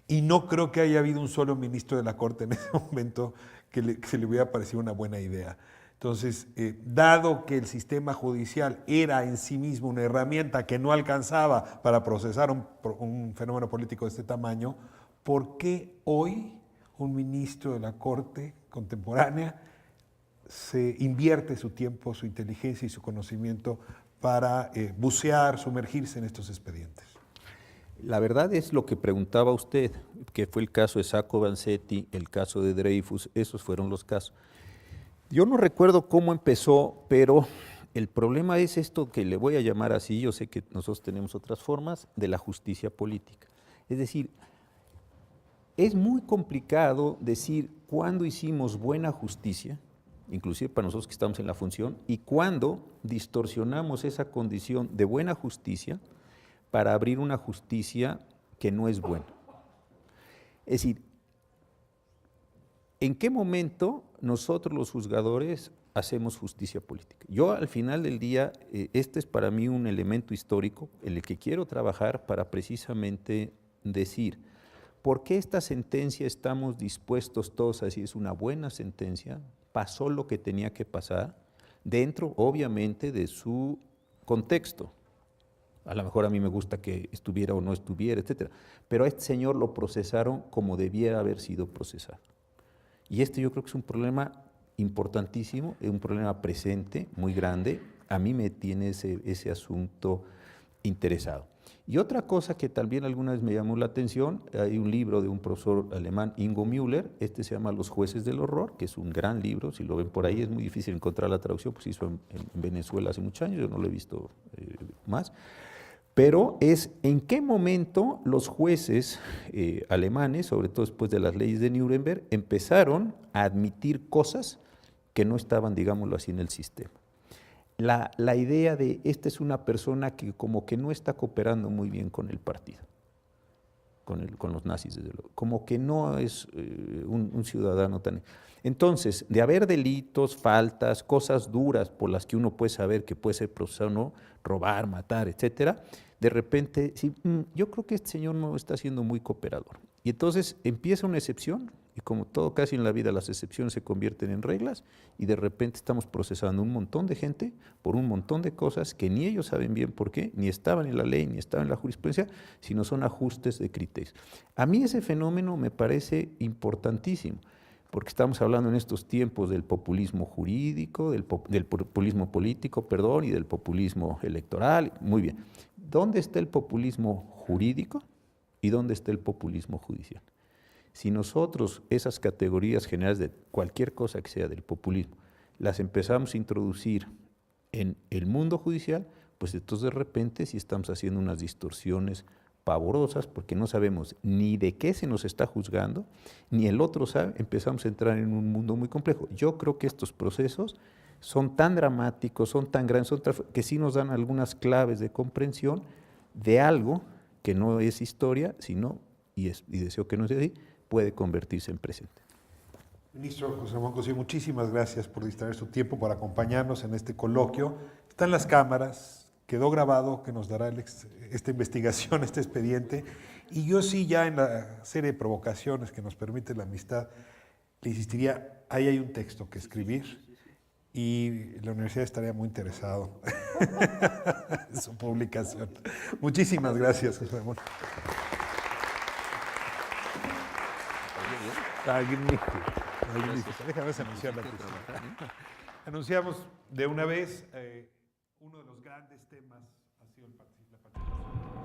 y no creo que haya habido un solo ministro de la Corte en ese momento que se le hubiera parecido una buena idea. Entonces, dado que el sistema judicial era en sí mismo una herramienta que no alcanzaba para procesar un fenómeno político de este tamaño, ¿por qué hoy un ministro de la Corte contemporánea se invierte su tiempo, su inteligencia y su conocimiento para bucear, sumergirse en estos expedientes?
La verdad es lo que preguntaba usted, que fue el caso de Sacco Vanzetti, el caso de Dreyfus, esos fueron los casos. Yo no recuerdo cómo empezó, pero el problema es esto que le voy a llamar así, yo sé que nosotros tenemos otras formas, de la justicia política. Es decir, es muy complicado decir cuándo hicimos buena justicia, inclusive para nosotros que estamos en la función, y cuándo distorsionamos esa condición de buena justicia para abrir una justicia que no es buena. Es decir, ¿en qué momento nosotros los juzgadores hacemos justicia política? Yo al final del día, este es para mí un elemento histórico en el que quiero trabajar para precisamente decir, ¿por qué esta sentencia estamos dispuestos todos a decir es una buena sentencia? Pasó lo que tenía que pasar, dentro obviamente de su contexto. A lo mejor a mí me gusta que estuviera o no estuviera, etcétera, pero a este señor lo procesaron como debiera haber sido procesado. Y este yo creo que es un problema importantísimo, es un problema presente, muy grande. A mí me tiene ese asunto interesado. Y otra cosa que también alguna vez me llamó la atención, hay un libro de un profesor alemán, Ingo Müller, este se llama Los jueces del horror, que es un gran libro, si lo ven por ahí es muy difícil encontrar la traducción, pues se hizo en Venezuela hace muchos años, yo no lo he visto más. Pero es en qué momento los jueces alemanes, sobre todo después de las leyes de Nuremberg, empezaron a admitir cosas que no estaban, digámoslo así, en el sistema. La idea de esta es una persona que como que no está cooperando muy bien con el partido, con los nazis, desde luego, como que no es un ciudadano tan... Entonces, de haber delitos, faltas, cosas duras por las que uno puede saber que puede ser procesado o no, robar, matar, etcétera, de repente, sí, yo creo que este señor no está siendo muy cooperador. Y entonces empieza una excepción, y como todo casi en la vida, las excepciones se convierten en reglas, y de repente estamos procesando un montón de gente por un montón de cosas que ni ellos saben bien por qué, ni estaban en la ley, ni estaban en la jurisprudencia, sino son ajustes de criterios. A mí ese fenómeno me parece importantísimo, porque estamos hablando en estos tiempos del populismo jurídico, del populismo político, perdón, y del populismo electoral. Muy bien. ¿Dónde está el populismo jurídico y dónde está el populismo judicial? Si nosotros esas categorías generales de cualquier cosa que sea del populismo las empezamos a introducir en el mundo judicial, pues entonces de repente sí estamos haciendo unas distorsiones pavorosas porque no sabemos ni de qué se nos está juzgando, ni el otro sabe, empezamos a entrar en un mundo muy complejo. Yo creo que estos procesos son tan dramáticos, son tan grandes, que sí nos dan algunas claves de comprensión de algo que no es historia, sino, y deseo que no sea así, puede convertirse en presente.
Ministro José Ramón Cosío, muchísimas gracias por distraer su tiempo para acompañarnos en este coloquio. Están las cámaras, quedó grabado que nos dará esta investigación, este expediente, y yo sí ya en la serie de provocaciones que nos permite la amistad, le insistiría, ahí hay un texto que escribir y la universidad estaría muy interesado en su publicación. Muchísimas gracias, José Ramón. Magnífico. Déjame anunciarla. Anunciamos de una vez, uno de los grandes temas ha sido la participación.